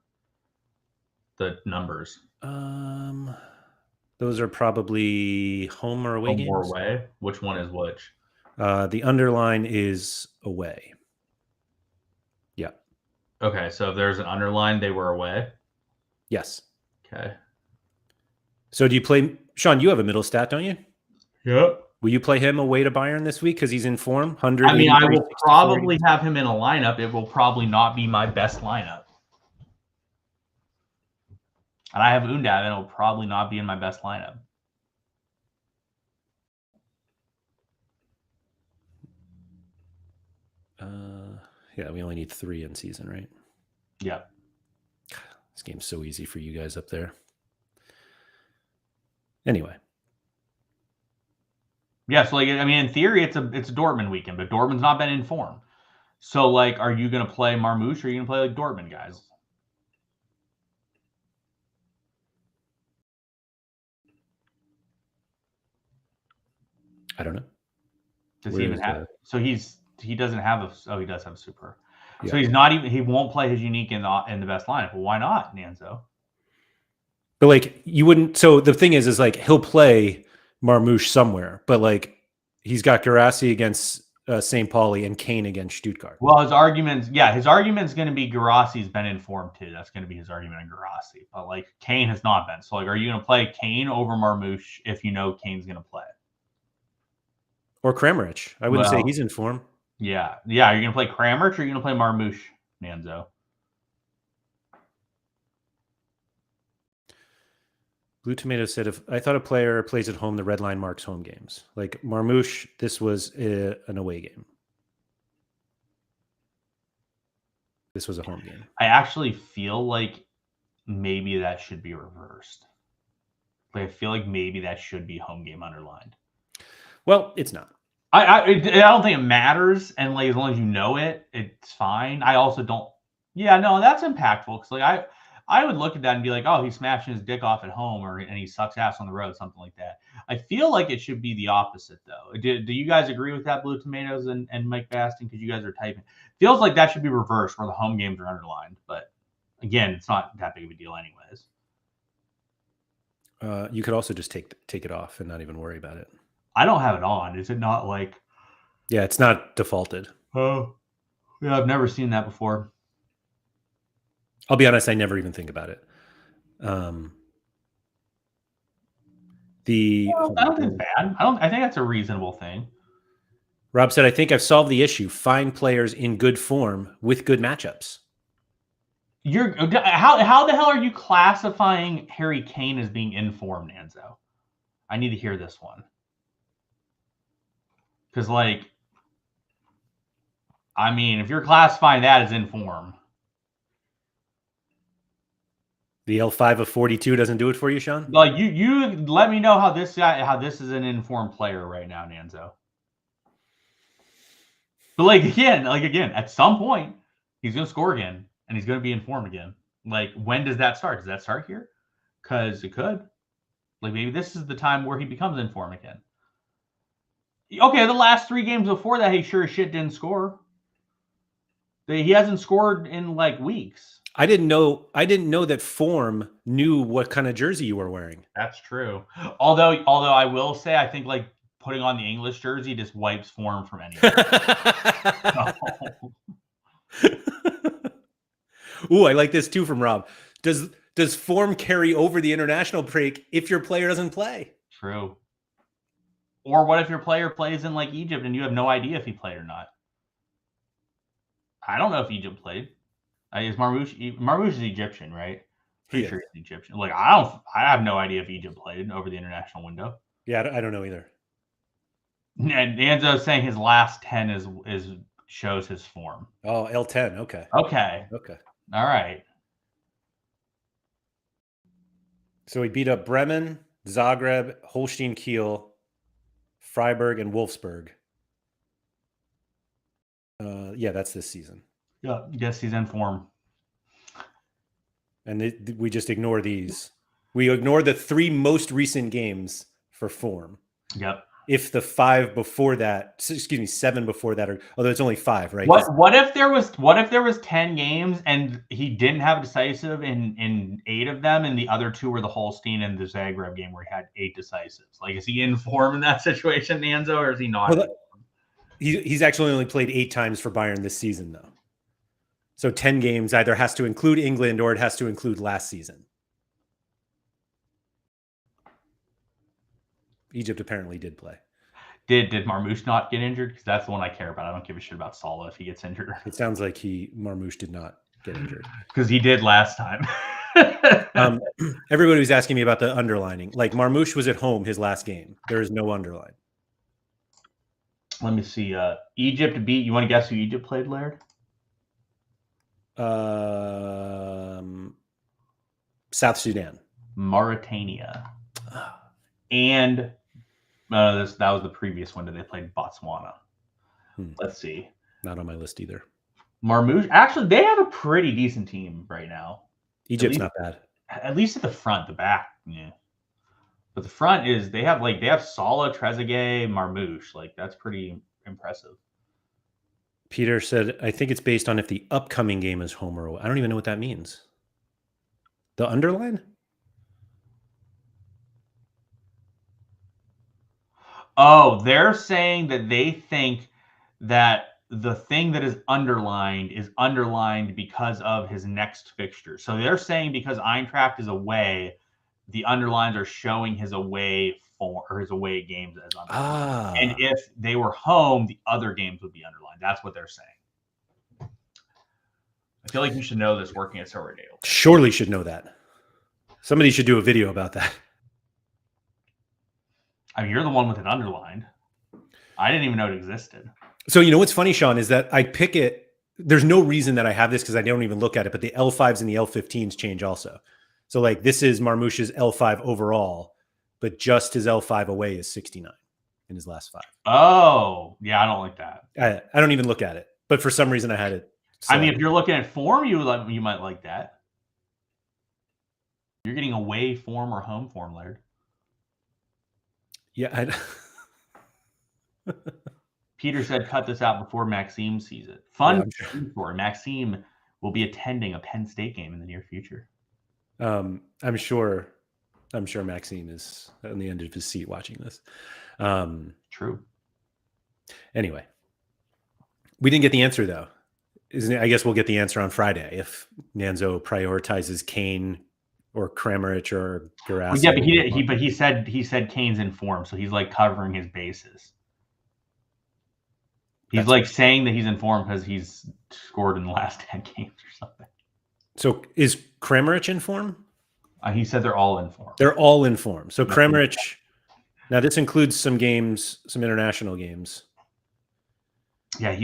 numbers? Those are probably home or away games. Home or away? Which one is which? The underline is away. Yeah. Okay, so if there's an underline, they were away? Yes. Okay. So do you play... Sean, you have a Middlestat, don't you? Yep. Will you play him away to Bayern this week because he's in form? 100. I mean, I will probably have him in a lineup. It will probably not be my best lineup. And I have Undav, and it will probably not be in my best lineup. Yeah, we only need 3 in season, right? Yeah. This game's so easy for you guys up there. Anyway. Yeah, so like, I mean, in theory, it's a Dortmund weekend, but Dortmund's not been in form. So like, are you going to play Marmoush or are you going to play like Dortmund guys? I don't know. Does he even have? So he doesn't have a. Oh, he does have a super. Yeah. So he's not even. He won't play his unique in the best lineup. Well, why not, Nanzo? But like, you wouldn't. So the thing is like he'll play Marmoush somewhere, but like he's got Guirassy against St. Pauli and Kane against Stuttgart. Well, his argument's going to be Guirassy's been in form too. That's going to be his argument on Guirassy. But like Kane has not been. So like, are you going to play Kane over Marmoush if you know Kane's going to play? Or Kramaric. I wouldn't say he's in form. Yeah. Yeah. Are you going to play Kramaric or are you going to play Marmoush, Nanzo? Blue Tomato said, if I thought a player plays at home, the red line marks home games. Like Marmoush, this was an away game. This was a home game. I actually feel like maybe that should be reversed. Like, I feel like maybe that should be home game underlined. Well, it's not. I don't think it matters, and like as long as you know it, it's fine. I also don't. Yeah, no, that's impactful because like I would look at that and be like, oh, he's smashing his dick off at home, and he sucks ass on the road, something like that. I feel like it should be the opposite, though. Do you guys agree with that, Blue Tomatoes and Mike Basting? Because you guys are typing. Feels like that should be reversed, where the home games are underlined. But again, it's not that big of a deal, anyways. You could also just take it off and not even worry about it. I don't have it on. Is it not like? Yeah, it's not defaulted. Oh, yeah, I've never seen that before. I'll be honest, I never even think about it. I don't think it's bad. I think that's a reasonable thing. Rob said, I think I've solved the issue. Find players in good form with good matchups. How the hell are you classifying Harry Kane as being in form, Nanzo? I need to hear this one. Because, like, I mean, if you're classifying that as in form. The L5 of 42 doesn't do it for you, Sean? Like, you let me know how this is an informed player right now, Nanzo. But, like, again, at some point, he's going to score again, and he's going to be informed again. Like, when does that start? Does that start here? Because it could. Like, maybe this is the time where he becomes informed again. Okay, the last 3 games before that, he sure as shit didn't score. He hasn't scored in, like, weeks. I didn't know that Form knew what kind of jersey you were wearing. That's true. Although I will say, I think like putting on the English jersey just wipes Form from anything. Ooh, I like this too from Rob. Does Form carry over the international break if your player doesn't play? True. Or what if your player plays in like Egypt and you have no idea if he played or not? I don't know if Egypt played. Is Marmouche is Egyptian, right? Pretty sure he's Egyptian. Like I have no idea if Egypt played over the international window. Yeah, I don't know either. And Danzo's saying his last 10 is shows his form. Oh, L10. Okay. Okay. All right. So he beat up Bremen, Zagreb, Holstein Kiel, Freiburg, and Wolfsburg. Yeah, that's this season. Yeah, yes, he's in form. And we just ignore these. We ignore the 3 most recent games for form. Yep. If the 7 before that, are, although it's only 5, right? What if there was 10 games and he didn't have decisive in 8 of them, and the other 2 were the Holstein and the Zagreb game where he had 8 decisives? Like, is he in form in that situation, Nanzo, or is he not? Well, he's actually only played 8 times for Bayern this season, though. So 10 games either has to include England or it has to include last season. Egypt apparently did play. Did Marmouche not get injured? Because that's the one I care about. I don't give a shit about Salah if he gets injured. It sounds like Marmouche did not get injured. Because he did last time. Everybody was asking me about the underlining. Like Marmouche was at home his last game. There is no underline. Let me see. Egypt beat. You want to guess who Egypt played, Laird? South Sudan. Mauritania. And that was the previous window. They played Botswana. Let's see. Not on my list either. Marmouche. Actually, they have a pretty decent team right now. Egypt's not bad. At least at the front. The back, yeah. But the front is they have Salah, Trezeguet, Marmouche. Like that's pretty impressive. Peter said, I think it's based on if the upcoming game is home or away. I don't even know what that means. The underline? Oh, they're saying that they think that the thing that is underlined because of his next fixture. So they're saying because Eintracht is away, the underlines are showing his away form or his away games as underlined. And if they were home, the other games would be underlined. That's what they're saying. I feel like you should know this working at Sorare. Surely should know that. Somebody should do a video about that. I mean, you're the one with it underlined. I didn't even know it existed. So you know what's funny, Sean, is that I pick it. There's no reason that I have this because I don't even look at it, but the L5s and the L15s change also. So like this is Marmouche's L5 overall, but just his L5 away is 69 in his last 5. Oh, yeah, I don't like that. I don't even look at it, but for some reason I had it. I mean, if you're looking at form, you might like that. You're getting away form or home form, Laird. Yeah. Peter said, cut this out before Maxime sees it. Fun for Maxime will be attending a Penn State game in the near future. I'm sure Maxime is on the end of his seat watching this. True. Anyway, we didn't get the answer though. I guess we'll get the answer on Friday if Nanzo prioritizes Kane or Kramaric or Gerasim. Yeah, but he said Kane's in form, so he's like covering his bases. He's saying that he's in form because he's scored in the last 10 games or something. So is Kramaric in form? He said they're all in form. They're all in form. So Kramaric, now this includes some games, some international games. Yeah,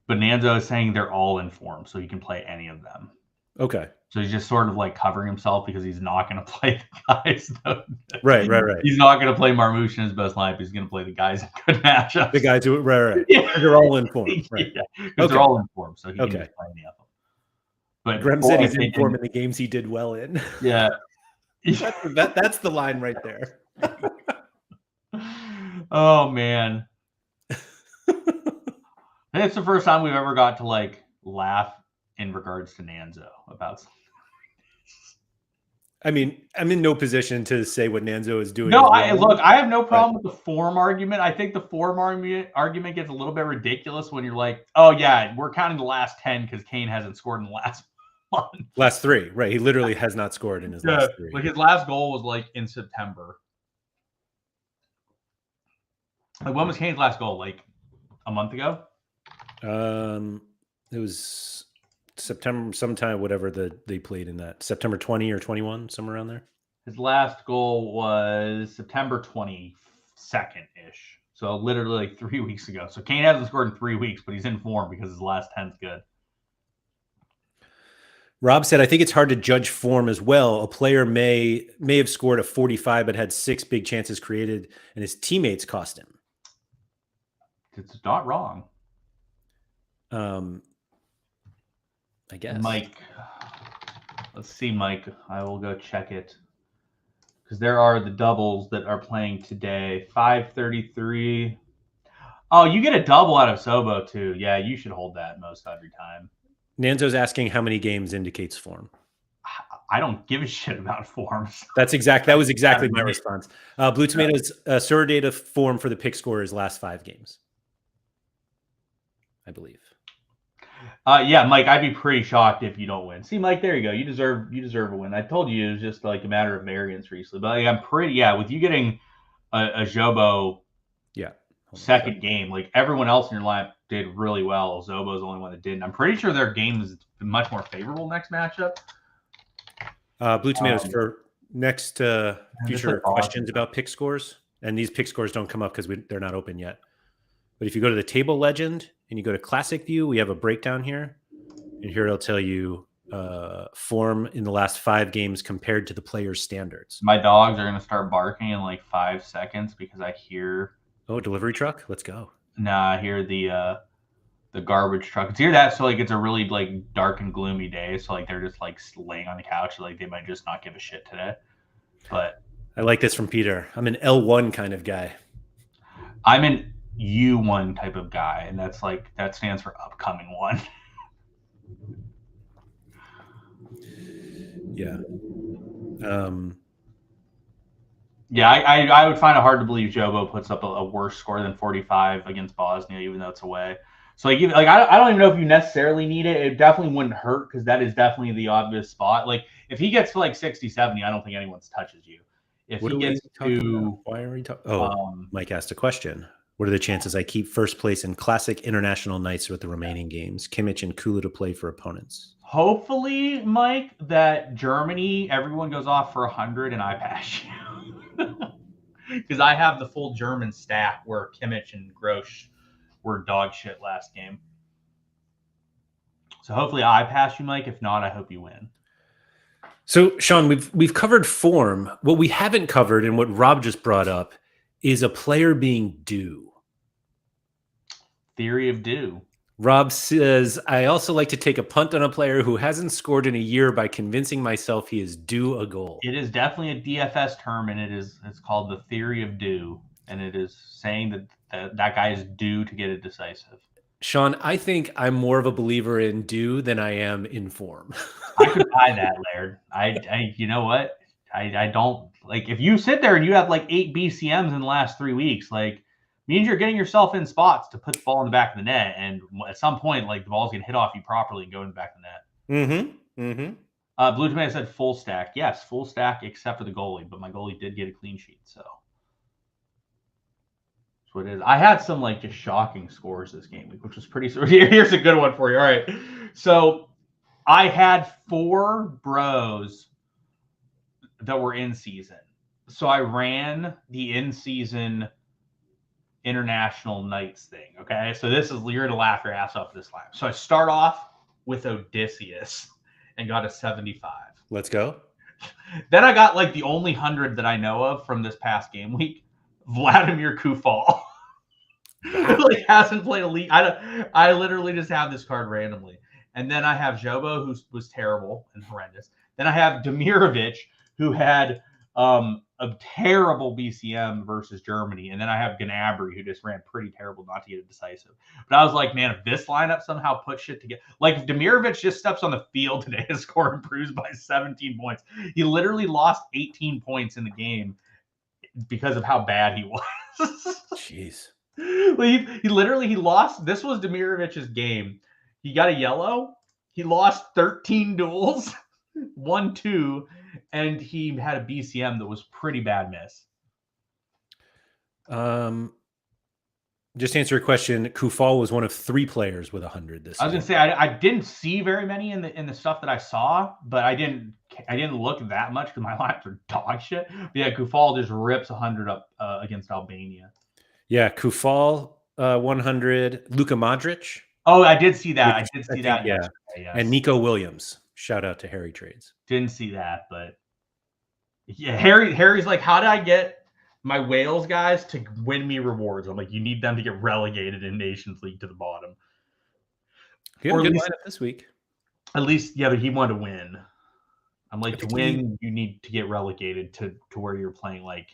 but Nanzo is saying they're all in form, so he can play any of them. Okay. So he's just sort of like covering himself because he's not going to play the guys. Right. He's not going to play Marmouche in his best lineup. He's going to play the guys in good matchups. The guys who, right. Yeah. They're all in form. Right. Yeah, because they're all in form, so he can just play any of them. But Graham said he's in form in the games he did well in. Yeah. That's the line right there. Oh, man. It's the first time we've ever got to like laugh in regards to Nanzo about. I mean, I'm in no position to say what Nanzo is doing. No, is wrong, look, I have no problem with the form argument. I think the form argument gets a little bit ridiculous when you're like, oh yeah, we're counting the last 10 because Kane hasn't scored in the last one. last 3, right? He literally has not scored in his last 3. Like his last goal was like in September. Like when was Kane's last goal? Like a month ago? It was September sometime, whatever they played in that. September 20 or 21, somewhere around there. His last goal was September 22nd-ish. So literally like 3 weeks ago. So Kane hasn't scored in 3 weeks, but he's in form because his last 10's good. Rob said, I think it's hard to judge form as well. A player may have scored a 45, but had 6 big chances created, and his teammates cost him. It's not wrong. I guess. Mike. Let's see, Mike. I will go check it. Because there are the doubles that are playing today. 533. Oh, you get a double out of Sobo, too. Yeah, you should hold that most every time. Nanzo's asking how many games indicates form. I don't give a shit about forms. That was exactly my response. Blue Tomatoes Sorare data form for the pick score is last 5 games, I believe. Yeah, Mike, I'd be pretty shocked if you don't win. See, Mike, there you go. You deserve a win. I told you it was just like a matter of variance recently. But like, I'm pretty, with you getting a Jobo second game, like everyone else in your lineup did really well. Zobo's the only one that didn't. I'm pretty sure their game is much more favorable next matchup. Blue Tomatoes for next future questions about pick scores. And these pick scores don't come up because they're not open yet. But if you go to the table legend and you go to classic view, we have a breakdown here. And here it'll tell you form in the last 5 games compared to the player's standards. My dogs are going to start barking in like 5 seconds because I hear... Oh, delivery truck? Let's go. Nah, I hear the garbage truck. It's either that, so like it's a really like dark and gloomy day, so like they're just like laying on the couch, so, like they might just not give a shit today. But I like this from Peter. I'm an L1 kind of guy. I'm an U1 type of guy, and that stands for upcoming one. Yeah. Yeah, I would find it hard to believe Jobo puts up a worse score than 45 against Bosnia, even though it's away. So like I don't even know if you necessarily need it. It definitely wouldn't hurt because that is definitely the obvious spot. Like if he gets to like 60, 70, I don't think anyone touches you. If he gets to why are we talking? Oh, Mike asked a question. What are the chances I keep first place in classic international nights with the remaining games? Kimmich and Kulu to play for opponents. Hopefully, Mike, that Germany, everyone goes off for 100 and I pass you. Because I have the full German stack where Kimmich and Grosch were dog shit last game. So hopefully I pass you, Mike. If not, I hope you win. So, Sean, we've covered form. What we haven't covered and what Rob just brought up is a player being due. Theory of due. Rob says, I also like to take a punt on a player who hasn't scored in a year by convincing myself he is due a goal. It is definitely a DFS term, and it's called the theory of due, and it is saying that guy is due to get a decisive. Sean, I think I'm more of a believer in due than I am in form. I could buy that, Laird. I you know what? I don't like if you sit there and you have like 8 BCMs in the last 3 weeks, like means you're getting yourself in spots to put the ball in the back of the net, and at some point, like the ball's gonna hit off you properly and go in the back of the net. Blue Tomato said full stack. Yes, full stack except for the goalie, but my goalie did get a clean sheet, so that's what it is. I had some like just shocking scores this game week, which was pretty. Here's a good one for you. All right, so I had 4 bros that were in season, so I ran the in season international nights thing. Okay, so you're gonna laugh your ass off this line. So I start off with Odysseus and got a 75. Let's go. Then I got like the only 100 that I know of from this past game week, Vladimir Kufal. Like hasn't played a league. I literally just have this card randomly. And then I have Jobo, who was terrible and horrendous. Then I have Demirovic, who had a a terrible BCM versus Germany, and then I have Gnabry, who just ran pretty terrible not to get it decisive. But I was like, man, if this lineup somehow puts shit together, like if Demirovic just steps on the field today, his score improves by 17 points. He literally lost 18 points in the game because of how bad he was. Jeez. He literally lost. This was Demirovic's game. He got a yellow. He lost 13 duels, 1-2, and he had a BCM that was pretty bad miss. Just to answer your question, Kufal was one of 3 players with 100 this I was year. gonna say I didn't see very many in the stuff that I saw, but I didn't look that much because my lines are dog shit. But yeah, Kufal just rips 100 up against Albania. Yeah, Kufal 100, Luka Modric. Oh, I did see that. I did see that. Yeah, yes. And Nico Williams. Shout out to Harry Trades. Didn't see that, but yeah, Harry's like, how did I get my Wales guys to win me rewards? I'm like, you need them to get relegated in Nations League to the bottom. He had a good lineup this week. At least, yeah, but he wanted to win. I'm like, to win, you need to get relegated to where you're playing like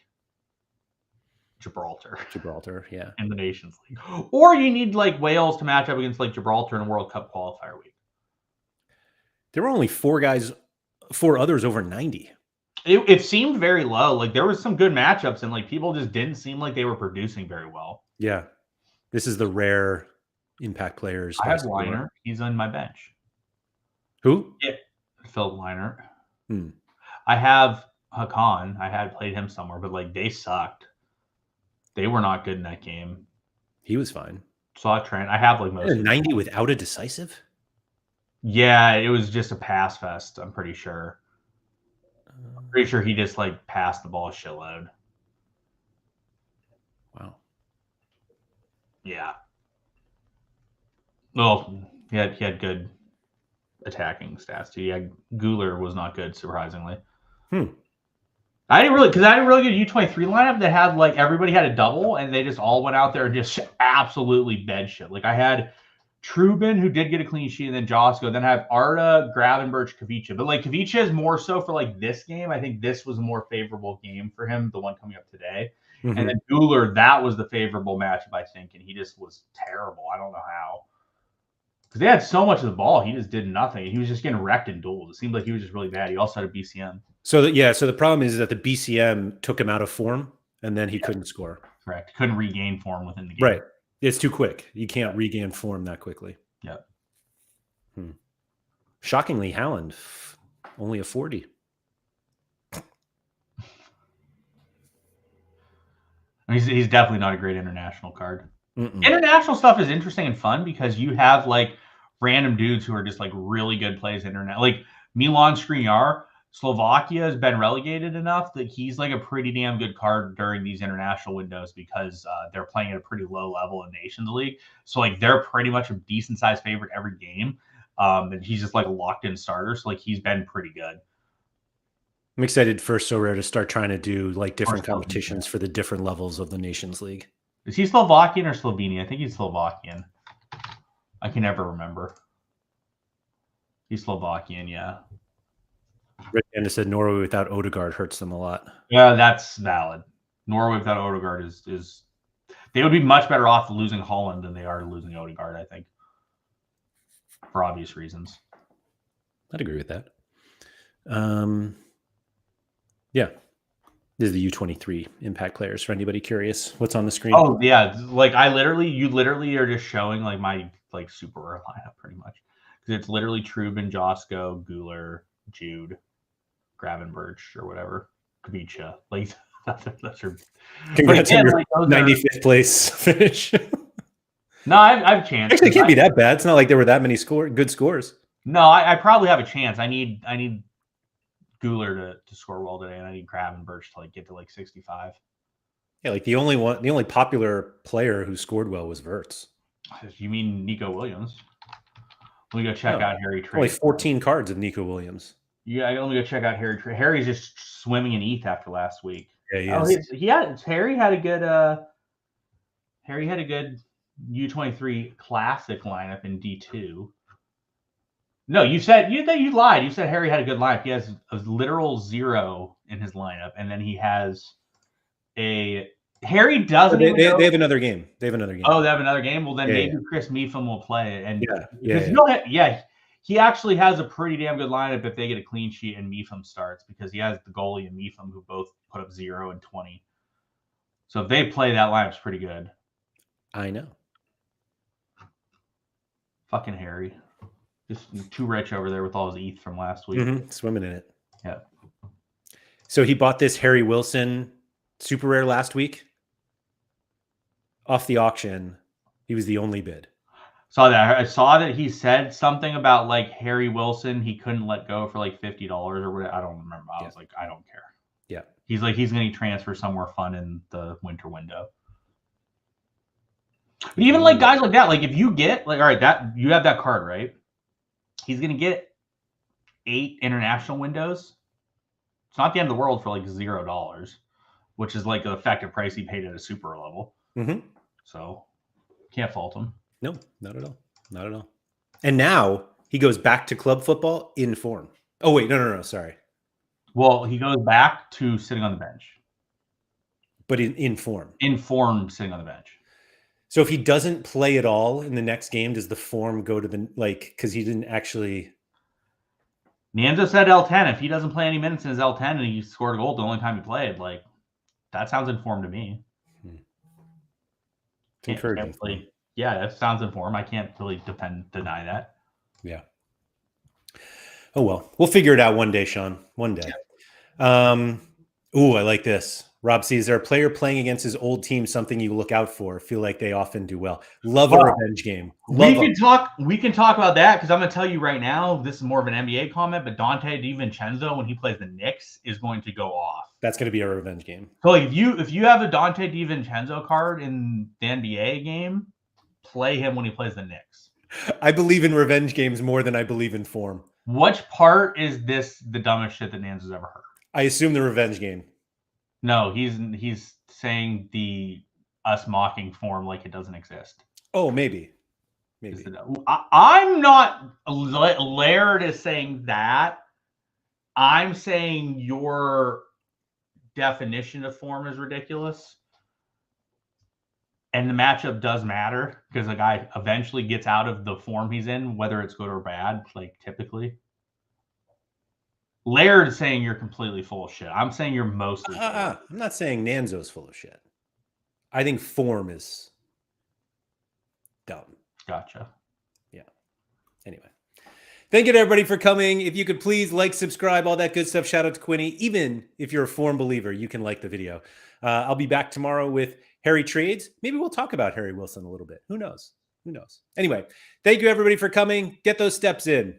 Gibraltar, yeah, in the Nations League, or you need like Wales to match up against like Gibraltar in a World Cup qualifier week. There were only 4 others over 90. It seemed very low. Like there was some good matchups, and like people just didn't seem like they were producing very well. Yeah, this is the rare impact players. I have Leinert. He's on my bench. Who? Yeah, Philip Leinert. I have Hakan. I had played him somewhere, but like they sucked. They were not good in that game. He was fine. Saw Trent. I have like most 90 without a decisive. Yeah, it was just a pass fest. I'm pretty sure. I'm pretty sure he just like passed the ball a shitload. Wow. Yeah. Well, he had good attacking stats too. Yeah, Guler was not good, surprisingly. I didn't really get a U23 lineup that had like everybody had a double and they just all went out there and just absolutely bed shit. Like I had Trubin, who did get a clean sheet, and then Josko. Then I have Arda, Gravenberch, Kavica. But like Kavica is more so for like this game. I think this was a more favorable game for him, the one coming up today. And then Guler, that was the favorable matchup, I think, and he just was terrible. I don't know how. Because they had so much of the ball, he just did nothing. He was just getting wrecked in duels. It seemed like he was just really bad. He also had a BCM. So the problem is that the BCM took him out of form, and then he couldn't score. Correct. Couldn't regain form within the game. Right. It's too quick. You can't regain form that quickly. Yep. Shockingly, Haaland, only a 40. He's definitely not a great international card. International stuff is interesting and fun because you have like random dudes who are just like really good plays internet. Like Milan Skriniar, Slovakia has been relegated enough that he's like a pretty damn good card during these international windows because they're playing at a pretty low level in Nations League. So like they're pretty much a decent sized favorite every game. And he's just like a locked in starter. So like he's been pretty good. I'm excited for Sorare to start trying to do like different competitions for the different levels of the Nations League. Is he Slovakian or Slovenian? I think he's Slovakian. I can never remember. He's Slovakian, yeah. Rick Anderson said Norway without Odegaard hurts them a lot. Yeah, that's valid. Norway without Odegaard is they would be much better off losing Holland than they are losing Odegaard, I think. For obvious reasons. I'd agree with that. Yeah. This is the U23 impact players for anybody curious. What's on the screen? Oh, yeah. Like you literally are just showing like my like super rare lineup pretty much. Because it's literally Trubin, Josko, Guler, Jude, Gravenberch, or whatever. Kavica. Like that's your congrats on your 95th place finish. No, I have a chance. Actually, it can't be that bad. It's not like there were that many good scores. No, I probably have a chance. I need Guler to score well today, and I need Gravenberch to like get to like 65. Yeah, like the only popular player who scored well was Wirtz. You mean Nico Williams? Let me go check out Harry Trade. Only 14 cards of Nico Williams. Yeah, let me go check out Harry Trade. Harry's just swimming in ETH after last week. Yeah, he is. Harry had a good U23 classic lineup in D2. No, you said you lied. You said Harry had a good lineup. He has a literal 0 in his lineup, and then he has a Harry doesn't even They have another game. They have another game. Oh, they have another game. Well, then Yeah, maybe yeah. Chris Meefam will play, and Yeah. he actually has a pretty damn good lineup if they get a clean sheet and Meefam starts, because he has the goalie and Meefam who both put up 0 and 20. So if they play, that lineup's pretty good. I know. Fucking Harry, just too rich over there with all his ETH from last week. Swimming in it. Yeah. So he bought this Harry Wilson super rare last week off the auction. He was the only bid. I saw that he said something about like Harry Wilson he couldn't let go for like $50 or whatever. I don't remember. I was like, I don't care. Yeah. He's like, he's going to transfer somewhere fun in the winter window. But even like guys like that, like if you get like, all right, that you have that card, right? He's going to get 8 international windows. It's not the end of the world for like $0, which is like the effective price he paid at a super level. So can't fault him. No, not at all. Not at all. And now he goes back to club football in form. Oh, wait. No. Sorry. Well, he goes back to sitting on the bench. But in form. In form, sitting on the bench. So if he doesn't play at all in the next game, does the form go to the, like, because he didn't actually... Nanzo said L10. If he doesn't play any minutes in his L10 and he scored a goal the only time he played, like, that sounds informed to me. Encouraging. Yeah, that sounds informed. I can't really deny that. Yeah. Oh, well. We'll figure it out one day, Sean. One day. Ooh, I like this. Rob sees there a player playing against his old team, something you look out for. Feel like they often do well. Love a revenge game. We can talk about that, because I'm going to tell you right now, this is more of an NBA comment, but Dante DiVincenzo, when he plays the Knicks, is going to go off. That's going to be a revenge game. So like, if you have a Dante DiVincenzo card in the NBA game, play him when he plays the Knicks. I believe in revenge games more than I believe in form. Which part is this the dumbest shit that Nan's has ever heard? I assume the revenge game. No, he's saying us mocking form like it doesn't exist. Oh, maybe. I'm not. Laird is saying that. I'm saying your definition of form is ridiculous. And the matchup does matter, because the guy eventually gets out of the form he's in, whether it's good or bad, like typically. Laird is saying you're completely full of shit. I'm saying you're mostly I'm not saying Nanzo's full of shit. I think form is dumb. Gotcha. Yeah. Anyway. Thank you to everybody for coming. If you could please like, subscribe, all that good stuff. Shout out to Quinny. Even if you're a form believer, you can like the video. I'll be back tomorrow with Harry Trades. Maybe we'll talk about Harry Wilson a little bit. Who knows? Who knows? Anyway, thank you everybody for coming. Get those steps in.